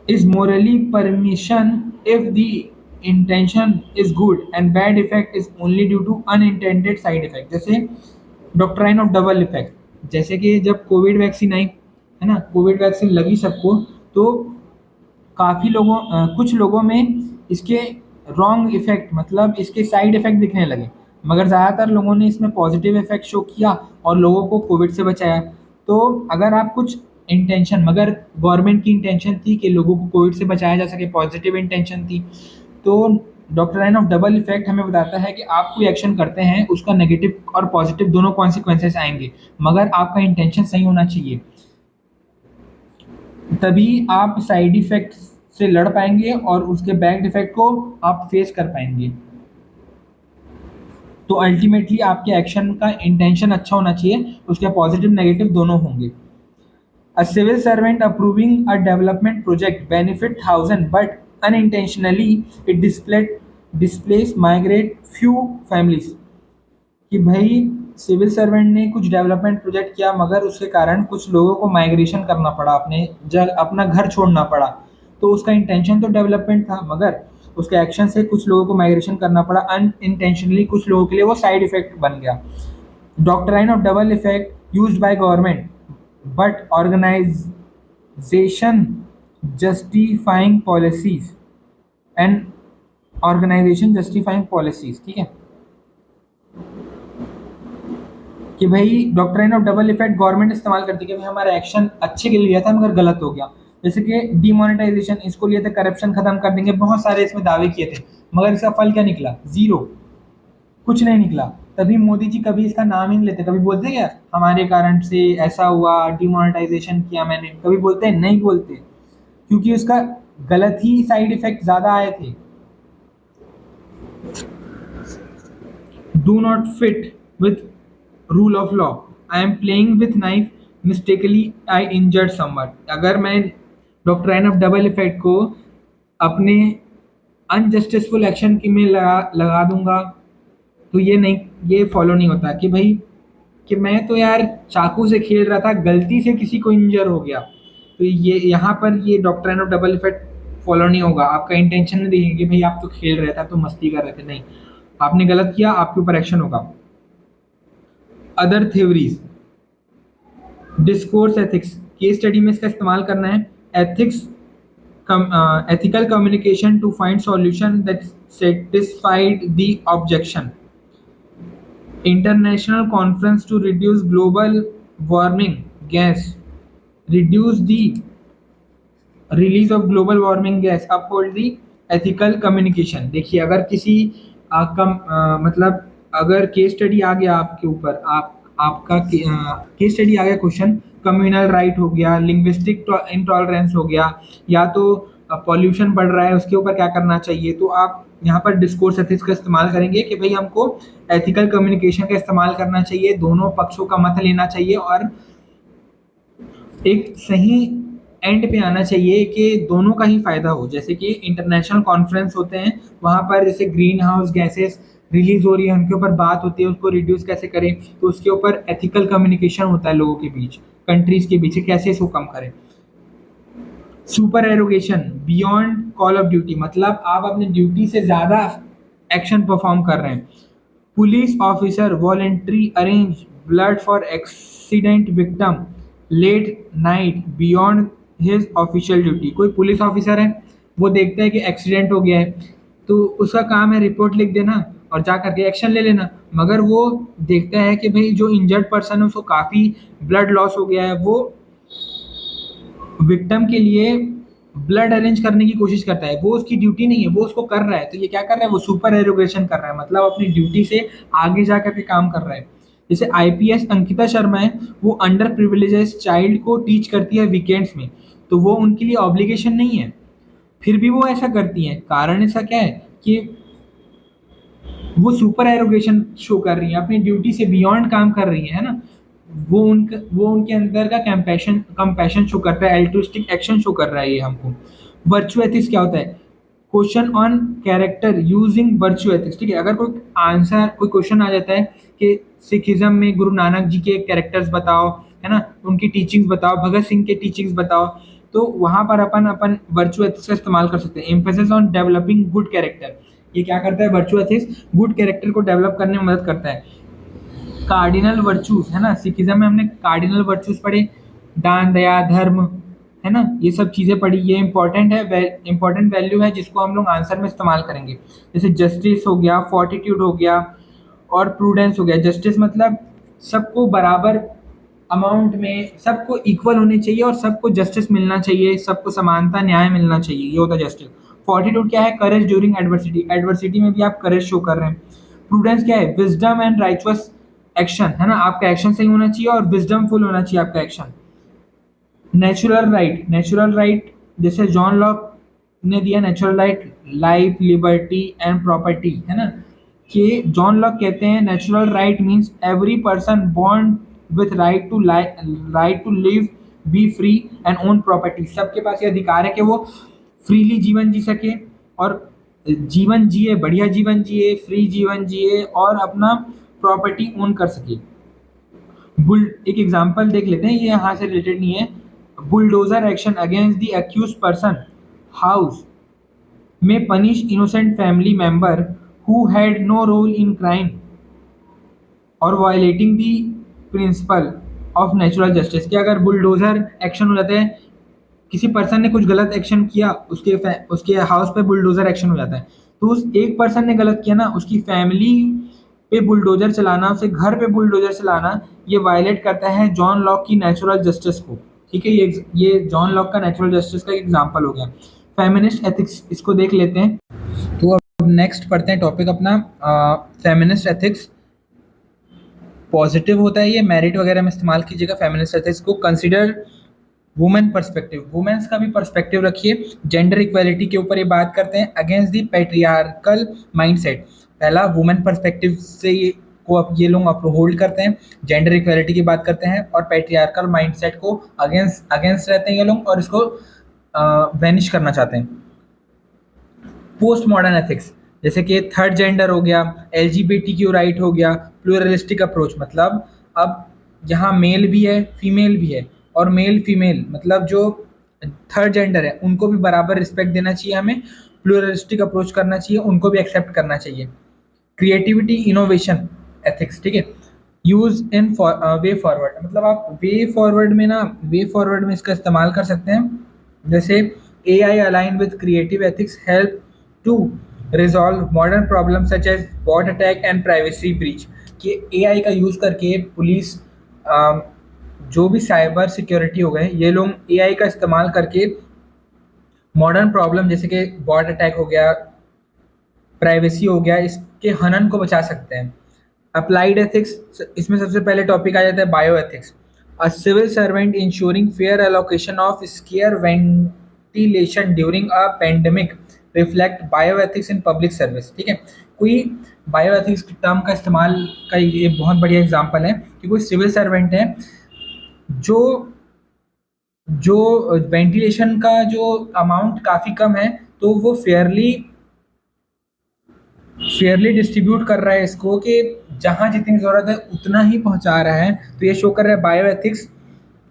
is morally permission if the intention is good and bad effect is only due to unintended side effect। जैसे डॉक्ट्राइन ऑफ डबल इफेक्ट, जैसे कि जब कोविड वैक्सीन आई, है ना, कोविड वैक्सीन लगी सबको, तो काफ़ी लोगों कुछ लोगों में इसके रॉन्ग इफेक्ट, मतलब इसके साइड इफेक्ट दिखने लगे, मगर ज़्यादातर लोगों ने इसमें पॉजिटिव इफेक्ट शो किया और लोगों को कोविड से बचाया। तो अगर आप कुछ इंटेंशन, मगर गवर्नमेंट की इंटेंशन थी कि लोगों को कोविड से बचाया जा सके, पॉजिटिव इंटेंशन थी, तो doctor line of double effect हमें बताता है कि आप कोई एक्शन करते हैं, उसका नेगेटिव और पॉजिटिव दोनों कॉन्सिक्वेंसेस आएंगे, मगर आपका इंटेंशन सही होना चाहिए, तभी आप साइड इफेक्ट से लड़ पाएंगे और उसके बैक इफेक्ट को आप फेस कर पाएंगे। तो अल्टीमेटली आपके एक्शन का इंटेंशन अच्छा होना चाहिए, उसके पॉजिटिव नेगेटिव दोनों होंगे। A civil servant approving a development project benefit thousand, but unintentionally it displace migrate few families। कि भाई सिविल सर्वेंट ने कुछ डेवलपमेंट प्रोजेक्ट किया, मगर उसके कारण कुछ लोगों को माइग्रेशन करना पड़ा, अपना घर छोड़ना पड़ा। तो उसका इंटेंशन तो डेवलपमेंट था, मगर उसके एक्शन से कुछ लोगों को माइग्रेशन करना पड़ा अनइंटेंशनली, कुछ लोगों के लिए वो साइड इफेक्ट बन गया। Doctrine of double effect used by government but organization justifying policies and organization justifying policies। ठीक है, कि भाई doctrine of double effect government इस्तेमाल करती है कि भाई हमारा एक्शन अच्छे के लिए लिया था मगर गलत हो गया। जैसे कि डिमोनेटाइजेशन, इसको लिए थे करप्शन खत्म कर देंगे, बहुत सारे इसमें दावे किए थे, मगर इसका फल क्या निकला? जीरो, कुछ नहीं निकला। तभी मोदी जी कभी इसका नाम ही नहीं लेते, कभी बोलते हैं क्या हमारे कारण से ऐसा हुआ, डिमोनेटाइजेशन किया मैंने, कभी बोलते हैं? नहीं बोलते, क्योंकि उसका गलत ही साइड इफेक्ट ज्यादा आए थे। Do not fit with rule of law, I am playing with knife mistakenly I injured someone. अगर मैं डॉक्ट्राइन ऑफ डबल इफेक्ट को अपने अनजस्टिसफुल एक्शन की में लगा दूंगा, तो ये नहीं, ये फॉलो नहीं होता कि भाई कि मैं तो यार चाकू से खेल रहा था, गलती से किसी को इंजर हो गया, तो ये यहाँ पर ये doctrine of double effect follow नहीं होगा। आपका इंटेंशन नहीं दिखेगा कि भाई आप तो खेल रहे थे, तो मस्ती कर रहे थे, नहीं। आपने गलत किया, आपके ऊपर एक्शन होगा। Other theories, discourse ethics, case study में इसका इस्तेमाल करना है। Ethics, ethical communication to find solution that satisfied the objection. International conference to reduce global warming gas, reduce the release of global warming gas, uphold the ethical communication। देखिए अगर किसी मतलब अगर केस स्टडी आ गया आपके ऊपर, आपका केस स्टडी आ गया क्वेश्चन, कम्युनल राइट हो गया, लिंग्विस्टिक इंटॉलरेंस हो गया, या तो पॉल्यूशन बढ़ रहा है उसके ऊपर क्या करना चाहिए, तो आप यहाँ पर डिस्कोर्स एथिक्स का इस्तेमाल करेंगे कि भाई हमको एथिकल कम्युनिकेशन का इस्तेमाल करना चाहिए, दोनों पक्षों का मत लेना चाहिए और एक सही एंड पे आना चाहिए कि दोनों का ही फायदा हो। जैसे कि इंटरनेशनल कॉन्फ्रेंस होते हैं, वहाँ पर जैसे ग्रीन हाउस गैसेस रिलीज हो रही है, उनके ऊपर बात होती है, उसको रिड्यूस कैसे करें, तो उसके ऊपर एथिकल कम्युनिकेशन होता है लोगों के बीच, कंट्रीज के बीच, कैसे इसको कम करें। Supererogation, beyond call of duty, मतलब आप अपनी ड्यूटी से ज़्यादा एक्शन परफॉर्म कर रहे हैं। Police officer voluntary arrange blood for accident victim late night beyond his official duty. कोई पुलिस ऑफिसर है, वो देखता है कि एक्सीडेंट हो गया है, तो उसका काम है रिपोर्ट लिख देना और जा करके एक्शन ले लेना, मगर वो देखता है कि भाई जो इंजर्ड पर्सन है उसको काफ़ी ब्लड लॉस हो गया है, वो विक्टिम के लिए ब्लड अरेंज करने की कोशिश करता है, वो उसकी ड्यूटी नहीं है, वो उसको कर रहा है, तो ये क्या कर रहा है, वो सुपर एरोगेशन कर रहा है, मतलब अपनी ड्यूटी से आगे जा करके काम कर रहा है। जैसे आईपीएस अंकिता शर्मा है, वो अंडर प्रिविलेजेस चाइल्ड को टीच करती है वीकेंड्स में, तो वो उनके लिए ऑब्लिगेशन नहीं है, फिर भी वो ऐसा करती हैं। कारण ऐसा क्या है कि वो सुपर एरोगेशन शो कर रही है, अपनी ड्यूटी से बियॉन्ड काम कर रही है ना, वो उनके अंदर का कंपैशन शो करता है, एल्ट्रुइस्टिक एक्शन शो कर रहा है ये हमको। वर्चुअल एथिक्स क्या होता है, question on character using virtual ethics. ठीक है, अगर कोई क्वेश्चन आ जाता है कि सिखिज्म में गुरु नानक जी के कैरेक्टर्स बताओ, है ना, उनकी टीचिंग्स बताओ, भगत सिंह के टीचिंग्स बताओ, तो वहां पर अपन वर्चुअल एथिक्स का इस्तेमाल कर सकते हैं। Emphasis on developing good character, ये क्या करता है, वर्चुअल एथिक्स गुड कैरेक्टर को डेवलप करने में मदद करता है। कार्डिनल वर्चूज, है ना, सिखिज्म में हमने कार्डिनल वर्चूज पढ़े, दान दया धर्म, है ना, ये सब चीज़ें पढ़ी, ये इंपॉर्टेंट है, इंपॉर्टेंट वैल्यू है जिसको हम लोग आंसर में इस्तेमाल करेंगे। जैसे जस्टिस हो गया, फोर्टिट्यूड हो गया और प्रूडेंस हो गया। जस्टिस मतलब सबको बराबर अमाउंट में, सबको इक्वल होने चाहिए और सबको जस्टिस मिलना चाहिए, सबको समानता न्याय मिलना चाहिए, ये होता है जस्टिस। फोर्टिट्यूड क्या है, करेज ड्यूरिंग एडवर्सिटी, एडवर्सिटी में भी आप करेज शो कर रहे हैं। प्रूडेंस क्या है, विजडम एंड राइचुअस एक्शन, है ना, आपका एक्शन सही होना चाहिए और विजडमफुल होना चाहिए आपका एक्शन। नेचुरल राइट, नेचुरल राइट जैसे जॉन लॉक ने दिया natural right, life liberty and property, है ना, कि जॉन लॉक कहते हैं natural right means every person born with right to live, be free and own property. सबके पास ये अधिकार है कि वो फ्रीली जीवन जी सके और जीवन जिए, बढ़िया जीवन जिए, फ्री जीवन जिए और अपना प्रॉपर्टी ओन कर सके। एक एग्जांपल देख लेते हैं, ये यहाँ से रिलेटेड नहीं है। Bulldozer action against the accuse person house में punish innocent family member who had no role in crime और violating the principle of natural justice. कि अगर बुलडोजर एक्शन हो जाता है, किसी पर्सन ने कुछ गलत एक्शन किया, उसके हाउस पे बुलडोजर एक्शन हो जाता है, तो उस एक पर्सन ने गलत किया ना, उसकी फैमिली पे बुलडोजर चलाना, उसे घर पे बुलडोजर चलाना, ये वायलेट करता है जॉन लॉक की नेचुरल जस्टिस को। ठीक है, ये जॉन लॉक का नेचुरल जस्टिस का एक एग्जांपल हो गया। फेमिनिस्ट एथिक्स, इसको देख लेते हैं। तो अब नेक्स्ट पढ़ते हैं टॉपिक अपना, फेमिनिस्ट एथिक्स। पॉजिटिव होता है ये, मेरिट वगैरह में इस्तेमाल कीजिएगा फेमिनिस्ट एथिक्स को। कंसिडर वुमेन पर्सपेक्टिव, वुमेन्स का भी पर्सपेक्टिव रखिए। जेंडर इक्वालिटी के ऊपर ये बात करते हैं। अगेंस्ट द पैट्रियार्कल माइंडसेट, पहला वुमेन पर्सपेक्टिव से ये लोग होल्ड करते हैं, जेंडर इक्वालिटी की बात करते हैं और पैट्रियार्कल माइंडसेट को अगेंस्ट रहते हैं ये लोग और इसको वैनिश करना चाहते हैं। पोस्ट मॉडर्न एथिक्स, जैसे कि थर्ड जेंडर हो गया, LGBTQ राइट हो गया, प्लूरलिस्टिक अप्रोच, मतलब अब यहाँ मेल भी है फीमेल भी है और मेल फीमेल मतलब जो थर्ड जेंडर है उनको भी बराबर रिस्पेक्ट देना चाहिए, हमें प्लूरलिस्टिक अप्रोच करना चाहिए, उनको भी एक्सेप्ट करना चाहिए। क्रिएटिविटी, इनोवेशन, एथिक्स, ठीक है। यूज इन वे फॉरवर्ड, मतलब आप वे फॉरवर्ड में ना, वे फॉरवर्ड में इसका इस्तेमाल कर सकते हैं। जैसे A I align with creative ethics help to resolve modern problem such as bot attack and privacy breach. कि ए आई का यूज़ करके पुलिस, जो भी साइबर सिक्योरिटी हो गए, ये लोग ए आई का इस्तेमाल करके मॉडर्न प्रॉब्लम जैसे कि बॉट अटैक हो गया, प्राइवेसी हो गया, इसके हनन को बचा सकते हैं। अप्लाइड एथिक्स, इसमें सबसे पहले टॉपिक आ जाता है bio ethics. A civil servant ensuring fair allocation of scarce ventilation during a pandemic reflect bio ethics in public service, ठीक है। कोई बायो एथिक्स टर्म का इस्तेमाल का ये बहुत बढ़िया एग्जांपल है कि कोई सिविल सर्वेंट है जो जो वेंटिलेशन का जो अमाउंट काफ़ी कम है, तो वो फेयरली डिस्ट्रीब्यूट कर रहा है इसको, कि जहाँ जितनी ज़रूरत है उतना ही पहुँचा रहा है। तो ये शो कर रहा है बायो एथिक्स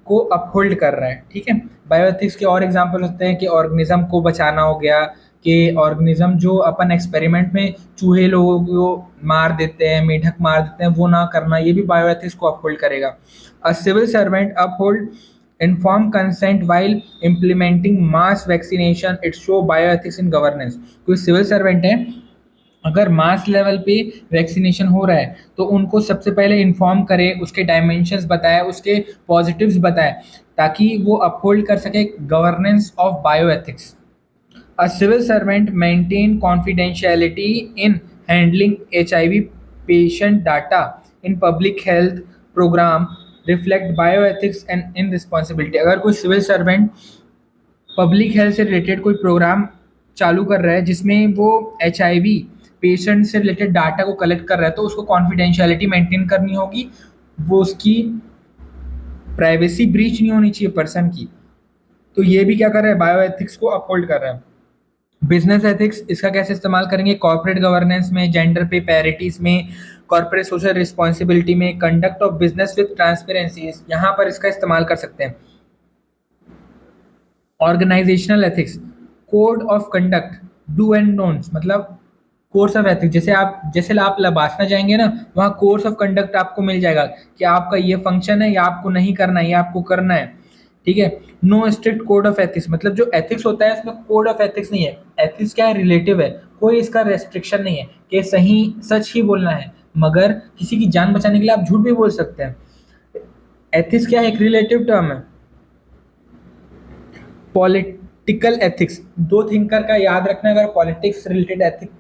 को अपहोल्ड कर रहा है, ठीक है। बायो एथिक्स के और एग्जांपल होते हैं कि ऑर्गेनिज्म को बचाना हो गया, कि ऑर्गेनिज्म जो अपन एक्सपेरिमेंट में चूहे लोगों को मार देते हैं, मेढक मार देते हैं, वो ना करना, ये भी बायो एथिक्स को अपहोल्ड करेगा। A civil servant uphold informed consent while implementing mass vaccination, it show bioethics in governance। कोई सिविल सर्वेंट है, अगर मास लेवल पे वैक्सीनेशन हो रहा है तो उनको सबसे पहले इन्फॉर्म करे, उसके डायमेंशंस बताए, उसके पॉजिटिव्स बताए, ताकि वो अपहोल्ड कर सके governance of bioethics. A civil servant maintain confidentiality in handling HIV patient data in public health programme reflect bioethics and in responsibility. अगर कोई सिविल सर्वेंट पब्लिक हेल्थ से रिलेटेड कोई प्रोग्राम चालू कर रहा है जिसमें वो HIV पेशेंट से रिलेटेड डाटा को कलेक्ट कर रहा है, तो उसको कॉन्फिडेंशियलिटी मेंटेन करनी होगी, वो उसकी प्राइवेसी ब्रीच नहीं होनी चाहिए पर्सन की। तो ये भी क्या कर रहा है, बायो एथिक्स को अपहोल्ड कर रहा है। बिजनेस एथिक्स, इसका कैसे इस्तेमाल करेंगे, कॉर्पोरेट गवर्नेंस में, जेंडर पे पैरिटीज में, कॉर्पोरेट सोशल रिस्पॉन्सिबिलिटी में, conduct of business with transparency, यहाँ पर इसका इस्तेमाल कर सकते हैं। Organisational ethics, code of conduct, do and don'ts, मतलब कोर्स ऑफ एथिक्स, जैसे आप लबासना जाएंगे ना, वहाँ कोर्स ऑफ कंडक्ट आपको मिल जाएगा कि आपका ये फंक्शन है, या आपको नहीं करना है, या आपको करना है, ठीक है। No strict code of ethics, मतलब जो एथिक्स होता है इसमें कोड ऑफ एथिक्स नहीं है। एथिक्स क्या है, रिलेटिव है, कोई इसका रेस्ट्रिक्शन नहीं है कि सही सच ही बोलना है, मगर किसी की जान बचाने के लिए आप झूठ भी बोल सकते हैं। एथिक्स क्या है, एक रिलेटिव टर्म है। पॉलिटिकल एथिक्स, दो थिंकर का याद रखना, अगर पॉलिटिक्स रिलेटेड एथिक्स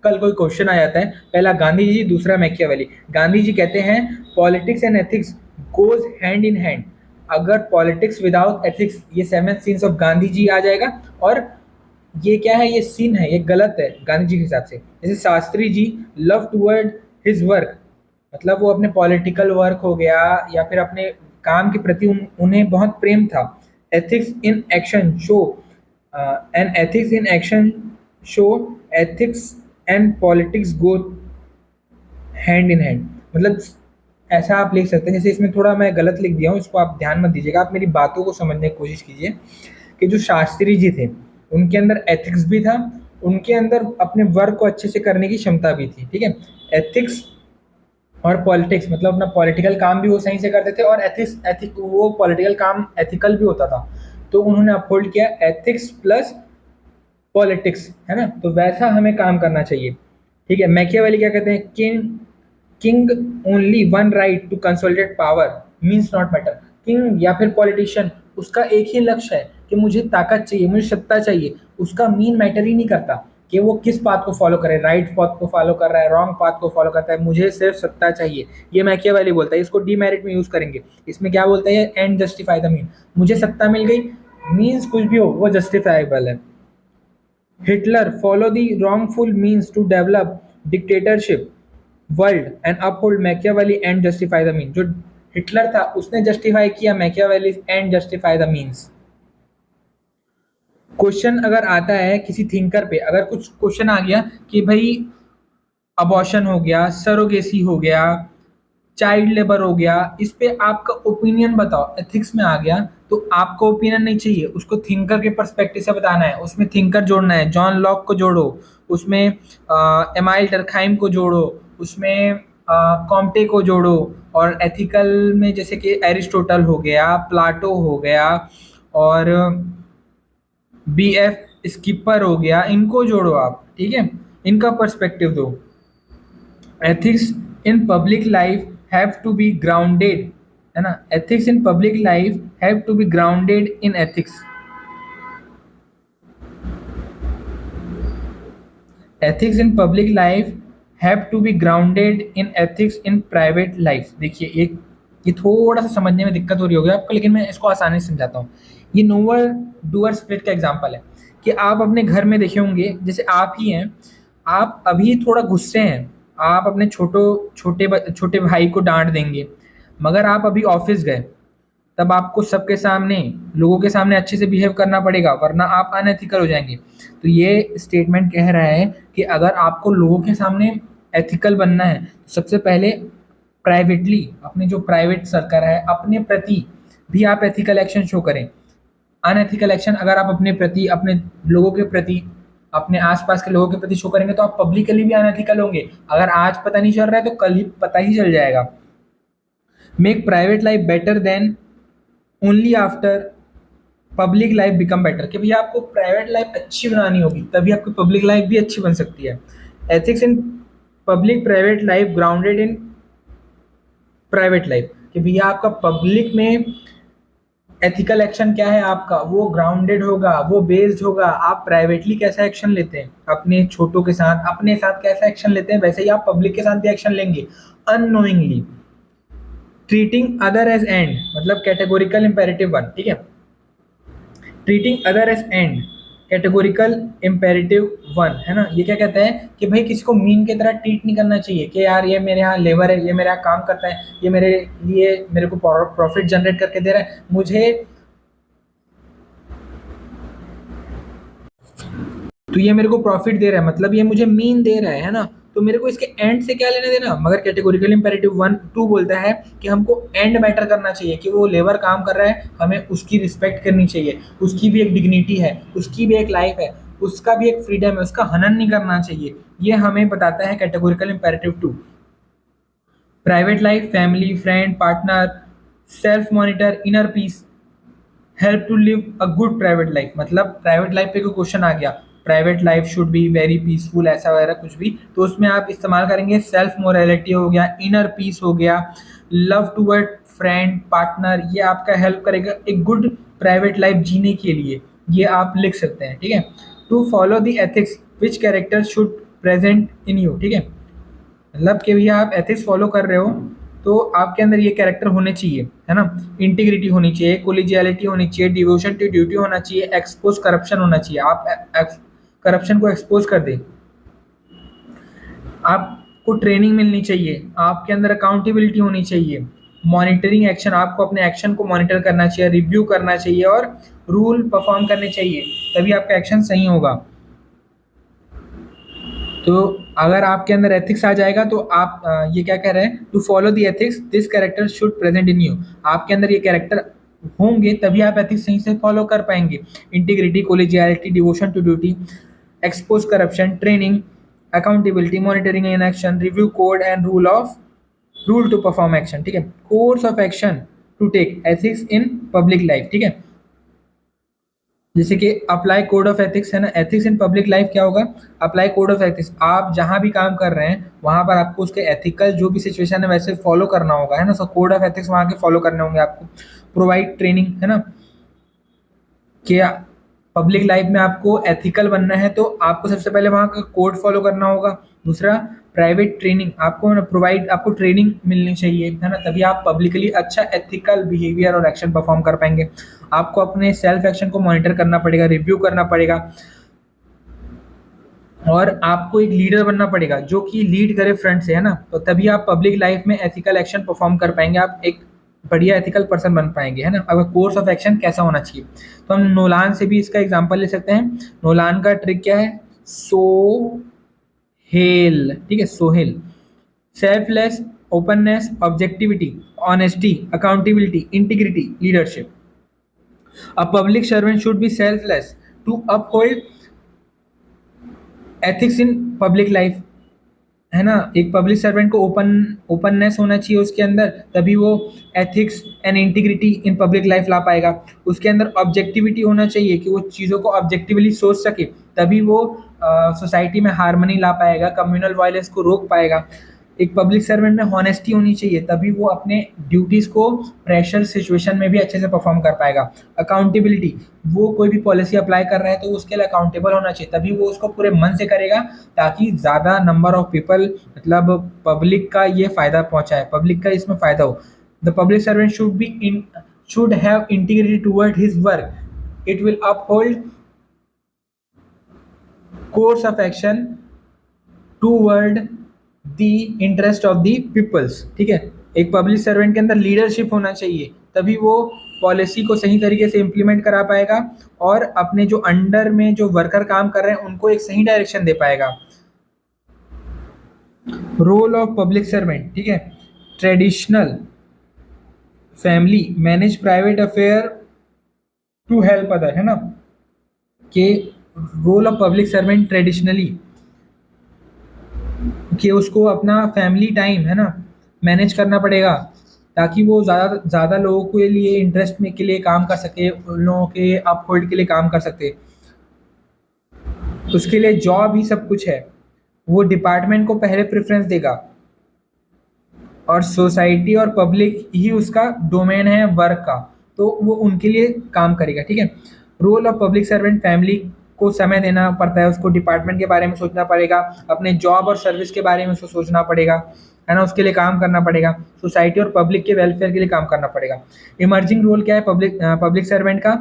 कल कोई क्वेश्चन आ जाता है, पहला गांधी जी, दूसरा मैकियावेली। गांधी जी कहते हैं politics and ethics goes hand in hand. अगर पॉलिटिक्स विदाउट एथिक्स, ये seven scenes of Gandhi ji आ जाएगा, और ये क्या है, ये सीन है, ये गलत है गांधी जी के हिसाब से। जैसे Shastri ji love toward his work, मतलब वो अपने पॉलिटिकल वर्क हो गया या फिर अपने काम के प्रति उन्हें बहुत प्रेम था। Ethics in action show and ethics in action show ethics and politics go hand in hand. मतलब ऐसा आप लिख सकते हैं, जैसे इसमें थोड़ा मैं गलत लिख दिया हूँ, इसको आप ध्यान मत दीजिएगा, आप मेरी बातों को समझने की कोशिश कीजिए। कि जो शास्त्री जी थे, उनके अंदर एथिक्स भी था, उनके अंदर अपने वर्क को अच्छे से करने की क्षमता भी थी, ठीक है। एथिक्स और पॉलिटिक्स, मतलब अपना पॉलिटिकल काम भी वो सही से करते थे, और वो पॉलिटिकल काम एथिकल भी होता था। तो उन्होंने अपहोल्ड किया एथिक्स प्लस पॉलिटिक्स, है ना। तो वैसा हमें काम करना चाहिए, ठीक है। मैकियावेली क्या कहते हैं, king only one right to consolidate power means not matter. King या फिर पॉलिटिशियन, उसका एक ही लक्ष्य है कि मुझे ताकत चाहिए, मुझे सत्ता चाहिए, उसका मीन मैटर ही नहीं करता कि वो किस पाथ को फॉलो करे, राइट पाथ को फॉलो कर रहा है, रॉन्ग पाथ को फॉलो करता है, मुझे सिर्फ सत्ता चाहिए। ये मैकियावेली बोलता है, इसको डीमेरिट में यूज करेंगे। इसमें क्या बोलता है, एंड जस्टिफाई द मीन, मुझे सत्ता मिल गई, मीन्स कुछ भी हो वो जस्टिफाइबल है। Hitler follow the wrongful means to develop dictatorship world and uphold Machiavelli and justify the means। जो हिटलर था उसने जस्टिफाई किया Machiavelli and justify the means. Question अगर आता है किसी थिंकर पे, अगर कुछ क्वेश्चन आ गया कि भाई अबॉर्शन हो गया, सरोगेसी हो गया, चाइल्ड लेबर हो गया, इस पे आपका ओपिनियन बताओ, एथिक्स में आ गया तो आपका ओपिनियन नहीं चाहिए, उसको थिंकर के पर्सपेक्टिव से बताना है, उसमें थिंकर जोड़ना है, जॉन लॉक को जोड़ो, उसमें एमाइल डर्कहाइम को जोड़ो, उसमें कॉम्टे को जोड़ो, और एथिकल में जैसे कि एरिस्टोटल हो गया, प्लाटो हो गया, और बी एफ स्किपर हो गया, इनको जोड़ो आप, ठीक है, इनका पर्सपेक्टिव दो। Ethics in public life have to be grounded, है ना, ethics in public life have to be grounded in ethics. Ethics in public life have to be grounded in ethics in private life. देखिए एक, ये थोड़ा सा समझने में दिक्कत हो रही होगी आपको, लेकिन मैं इसको आसानी से समझाता हूँ। ये नोवर डूअर स्प्लिट का एग्जांपल है कि आप अपने घर में देखे होंगे, जैसे आप ही हैं, आप अभी थोड़ा गुस्से हैं, आप अपने छोटे भाई को डांट देंगे, मगर आप अभी ऑफिस गए, तब आपको सबके सामने, लोगों के सामने अच्छे से बिहेव करना पड़ेगा, वरना आप अनएथिकल हो जाएंगे। तो ये स्टेटमेंट कह रहा है कि अगर आपको लोगों के सामने एथिकल बनना है तो सबसे पहले प्राइवेटली, अपने जो प्राइवेट सर्कल है अपने प्रति भी आप एथिकल एक्शन शो करें। अनएथिकल एक्शन अगर आप अपने प्रति, अपने लोगों के प्रति, अपने आसपास के लोगों के प्रति शो करेंगे तो आप पब्लिकली भी अनएथिकल होंगे। अगर आज पता नहीं चल रहा है तो कल ही पता ही चल जाएगा। Make private life better than only after public life become better, कि भैया आपको प्राइवेट लाइफ अच्छी बनानी होगी तभी आपकी पब्लिक लाइफ भी अच्छी बन सकती है। Ethics in public private life grounded in private life, कि भैया आपका पब्लिक में एथिकल एक्शन क्या है आपका, वो ग्राउंडेड होगा, वो बेस्ड होगा आप प्राइवेटली कैसा एक्शन लेते हैं अपने छोटों के साथ, अपने साथ कैसा एक्शन लेते हैं, वैसे ही आप पब्लिक के साथ भी एक्शन लेंगे unknowingly. Treating other as end, मतलब कैटेगोरिकल इंपेरेटिव वन, ठीक है, treating other as end categorical imperative one, है ना, ये क्या कहता है कि भाई किसी को मीन की तरह ट्रीट नहीं करना चाहिए कि यार ये मेरे यहाँ लेबर है, ये मेरे यहाँ काम करता है, ये मेरे लिए मेरे को प्रॉफिट जनरेट करके दे रहा है, मुझे तो ये मेरे को प्रॉफिट दे रहा है, मतलब ये मुझे मीन दे रहा है ना, तो मेरे को इसके एंड से क्या लेना देना। मगर कैटेगोरिकल इंपेरेटिव वन टू बोलता है कि हमको एंड मैटर करना चाहिए, कि वो लेबर काम कर रहा है, हमें उसकी रिस्पेक्ट करनी चाहिए, उसकी भी एक डिग्निटी है, उसकी भी एक लाइफ है, उसका भी एक फ्रीडम है, उसका हनन नहीं करना चाहिए, ये हमें बताता है categorical imperative two. Private life, family, friend, partner, self monitor, inner peace help to live a good private life, मतलब प्राइवेट लाइफ पे कोई क्वेश्चन आ गया, private life should be very peaceful, ऐसा वगैरह कुछ भी, तो उसमें आप इस्तेमाल करेंगे सेल्फ मोरालिटी हो गया, इनर पीस हो गया, लव टूवर्ड फ्रेंड, पार्टनर, ये आपका हेल्प करेगा एक गुड प्राइवेट लाइफ जीने के लिए, ये आप लिख सकते हैं, ठीक है। To follow the ethics which character should present in you, ठीक है, मतलब कि भैया आप एथिक्स फॉलो कर रहे हो तो आपके अंदर ये कैरेक्टर होने चाहिए, है ना, इंटीग्रिटी होनी चाहिए, कोलिजियलिटी होनी चाहिए, डिवोशन टू ड्यूटी होना चाहिए, एक्सपोज करप्शन होना चाहिए, आप करप्शन को एक्सपोज कर दें, आपको ट्रेनिंग मिलनी चाहिए, आपके अंदर अकाउंटेबिलिटी होनी चाहिए, मॉनिटरिंग एक्शन, आपको अपने एक्शन को मॉनिटर करना चाहिए, रिव्यू करना चाहिए, और रूल परफॉर्म करने चाहिए, तभी आपका एक्शन सही होगा। तो अगर आपके अंदर एथिक्स आ जाएगा तो आप ये क्या कह रहे हैं, to follow the ethics this character should present in you, आपके अंदर ये कैरेक्टर होंगे तभी आप एथिक्स सही से फॉलो कर पाएंगे। Integrity, collegiality, devotion to duty, expose corruption, training, accountability, monitoring in action, review code and rule to perform action, ठीक है, course of action to take, ethics in public life, ठीक है, जैसे कि अप्लाई कोड ऑफ एथिक्स है ना, एथिक्स इन पब्लिक लाइफ क्या होगा, अप्लाई कोड ऑफ एथिक्स, आप जहां भी काम कर रहे हैं वहां पर आपको उसके एथिकल जो भी सिचुएशन है वैसे फॉलो करना होगा, है ना, सो कोड ऑफ एथिक्स वहां के फॉलो करने होंगे आपको। प्रोवाइड ट्रेनिंग, है ना, कि पब्लिक लाइफ में आपको एथिकल बनना है तो आपको सबसे पहले वहाँ का कोड फॉलो करना होगा। दूसरा, प्राइवेट ट्रेनिंग, आपको प्रोवाइड, आपको ट्रेनिंग मिलनी चाहिए, है ना, तभी आप पब्लिकली अच्छा एथिकल बिहेवियर और एक्शन परफॉर्म कर पाएंगे। आपको अपने सेल्फ एक्शन को मॉनिटर करना पड़ेगा, रिव्यू करना पड़ेगा, और आपको एक लीडर बनना पड़ेगा जो कि लीड करे फ्रंट से, है ना, तो तभी आप पब्लिक लाइफ में एथिकल एक्शन परफॉर्म कर पाएंगे, आप एक बढ़िया एथिकल पर्सन बन पाएंगे, है ना। अगर कोर्स ऑफ एक्शन कैसा होना चाहिए, तो हम नोलान से भी इसका एग्जांपल ले सकते हैं। नोलान का ट्रिक क्या है, सो हेल, ठीक है, Sohail, selfless openness, objectivity, honesty, accountability, integrity, leadership. A public servant should be selfless to uphold ethics in public life, है ना। एक पब्लिक सर्वेंट को ओपननेस होना चाहिए उसके अंदर, तभी वो ethics and integrity in public life ला पाएगा। उसके अंदर ऑब्जेक्टिविटी होना चाहिए कि वो चीज़ों को ऑब्जेक्टिवली सोच सके, तभी वो सोसाइटी में हार्मनी ला पाएगा, कम्युनल वायलेंस को रोक पाएगा। एक पब्लिक सर्वेंट में हॉनेस्टी होनी चाहिए, तभी वो अपने ड्यूटीज़ को प्रेशर सिचुएशन में भी अच्छे से परफॉर्म कर पाएगा। अकाउंटेबिलिटी, वो कोई भी पॉलिसी अप्लाई कर रहा है तो उसके लिए अकाउंटेबल होना चाहिए, तभी वो उसको पूरे मन से करेगा, ताकि ज़्यादा नंबर ऑफ पीपल, मतलब पब्लिक का ये फ़ायदा पहुँचाए, पब्लिक का इसमें फ़ायदा हो। The public servant should have integrity toward his work, it will uphold course of action toward the interest of the peoples. ठीक है। एक पब्लिक सर्वेंट के अंदर लीडरशिप होना चाहिए, तभी वो पॉलिसी को सही तरीके से इम्प्लीमेंट करा पाएगा और अपने जो अंडर में जो वर्कर काम कर रहे हैं उनको एक सही डायरेक्शन दे पाएगा। रोल ऑफ पब्लिक सर्वेंट, ठीक है। Traditional family manage private affair to help other, है ना। कि role of public servant traditionally कि उसको अपना फैमिली टाइम, है ना, मैनेज करना पड़ेगा, ताकि वो ज़्यादा लोगों के लिए इंटरेस्ट में के लिए काम कर सके, उन लोगों के अपहोल्ड के लिए काम कर सकते। उसके लिए जॉब ही सब कुछ है, वो डिपार्टमेंट को पहले प्रेफरेंस देगा और सोसाइटी और पब्लिक ही उसका डोमेन है वर्क का, तो वो उनके लिए काम करेगा। ठीक है। Role of public servant, family को समय देना पड़ता है, उसको डिपार्टमेंट के बारे में सोचना पड़ेगा, अपने जॉब और सर्विस के बारे में उसको सोचना पड़ेगा, है ना, उसके लिए काम करना पड़ेगा, सोसाइटी और पब्लिक के वेलफेयर के लिए काम करना पड़ेगा। इमर्जिंग रोल क्या है पब्लिक सर्वेंट का?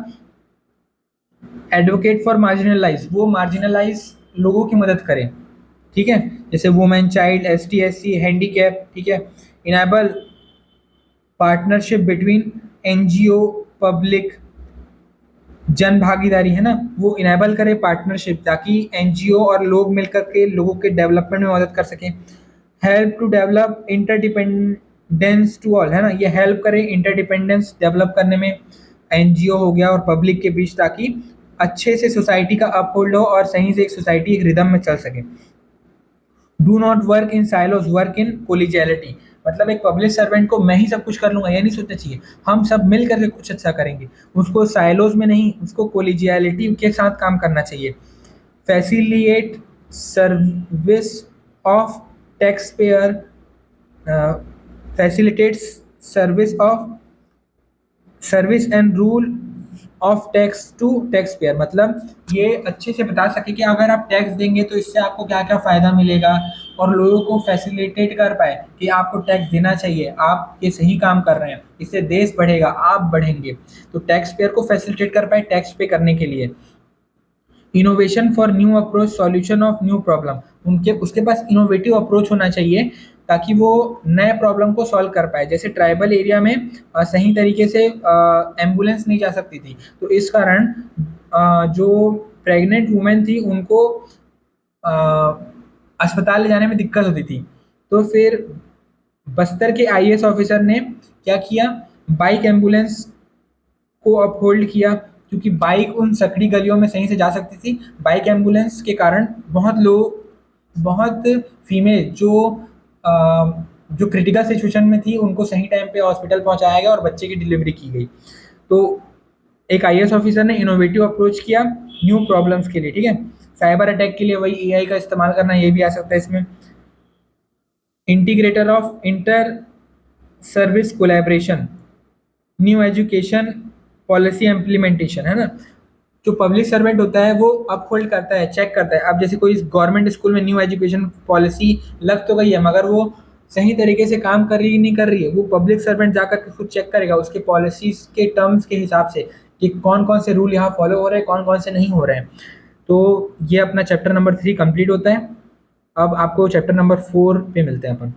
एडवोकेट फॉर मार्जिनलाइज, वो मार्जिनलाइज लोगों की मदद करें, ठीक है, जैसे women, child, ST SC, handicap. ठीक है। Enable partnership between NGO public, जन भागीदारी, है ना, वो इनेबल करे पार्टनरशिप, ताकि NGO और लोग मिलकर के लोगों के डेवलपमेंट में मदद कर सकें। Help to develop interdependence to all, है ना, ये हेल्प करे इंटरडिपेंडेंस डेवलप करने में NGO हो गया और पब्लिक के बीच, ताकि अच्छे से सोसाइटी का अपहोल्ड हो और सही से एक सोसाइटी एक रिदम में चल सके। Do not work in silos, work in collegiality, मतलब एक पब्लिक सर्वेंट को मैं ही सब कुछ कर लूँगा ये नहीं सोचना चाहिए, हम सब मिल करके कुछ अच्छा करेंगे। उसको साइलोज में नहीं, उसको कोलिजियलिटी के साथ काम करना चाहिए। Facilitate service of tax payer, facilitates service and rule of tax to tax payer, मतलब ये अच्छे से बता सके कि अगर आप टैक्स देंगे तो इससे आपको क्या क्या फ़ायदा मिलेगा, और लोगों को फैसिलिटेट कर पाए कि आपको टैक्स देना चाहिए, आप ये सही काम कर रहे हैं, इससे देश बढ़ेगा, आप बढ़ेंगे। तो टैक्स पेयर को फैसिलिटेट कर पाए टैक्स पे करने के लिए। Innovation for new approach, solution of new problem, उसके पास इनोवेटिव अप्रोच होना चाहिए, ताकि वो नए प्रॉब्लम को सॉल्व कर पाए। जैसे ट्राइबल एरिया में सही तरीके से एम्बुलेंस नहीं जा सकती थी, तो इस कारण जो प्रेग्नेंट वुमेन थी उनको अस्पताल ले जाने में दिक्कत होती थी। तो फिर बस्तर के IAS ऑफिसर ने क्या किया, बाइक एम्बुलेंस को अपहोल्ड किया, क्योंकि बाइक उन सकड़ी गलियों में सही से जा सकती थी। बाइक एम्बुलेंस के कारण बहुत फीमेल जो क्रिटिकल सिचुएशन में थी उनको सही टाइम पे हॉस्पिटल पहुंचाया गया और बच्चे की डिलीवरी की गई। तो एक IAS ऑफिसर ने इनोवेटिव अप्रोच किया न्यू प्रॉब्लम्स के लिए। ठीक है। साइबर अटैक के लिए वही AI का इस्तेमाल करना, ये भी आ सकता है इसमें। Integrator of inter service collaboration, new education policy implementation, है ना। जो पब्लिक सर्वेंट होता है वो अपहोल्ड करता है, चेक करता है। अब जैसे कोई गवर्नमेंट स्कूल में न्यू एजुकेशन पॉलिसी लग तो गई है, मगर वो सही तरीके से काम कर रही है नहीं कर रही है, वो पब्लिक सर्वेंट जाकर के खुद चेक करेगा उसके पॉलिसीज के टर्म्स के हिसाब से कि कौन कौन से रूल यहाँ फॉलो हो रहे हैं, कौन कौन से नहीं हो रहे हैं। तो ये अपना चैप्टर नंबर 3 कंप्लीट होता है। अब आपको चैप्टर नंबर 4 पे मिलते हैं अपन।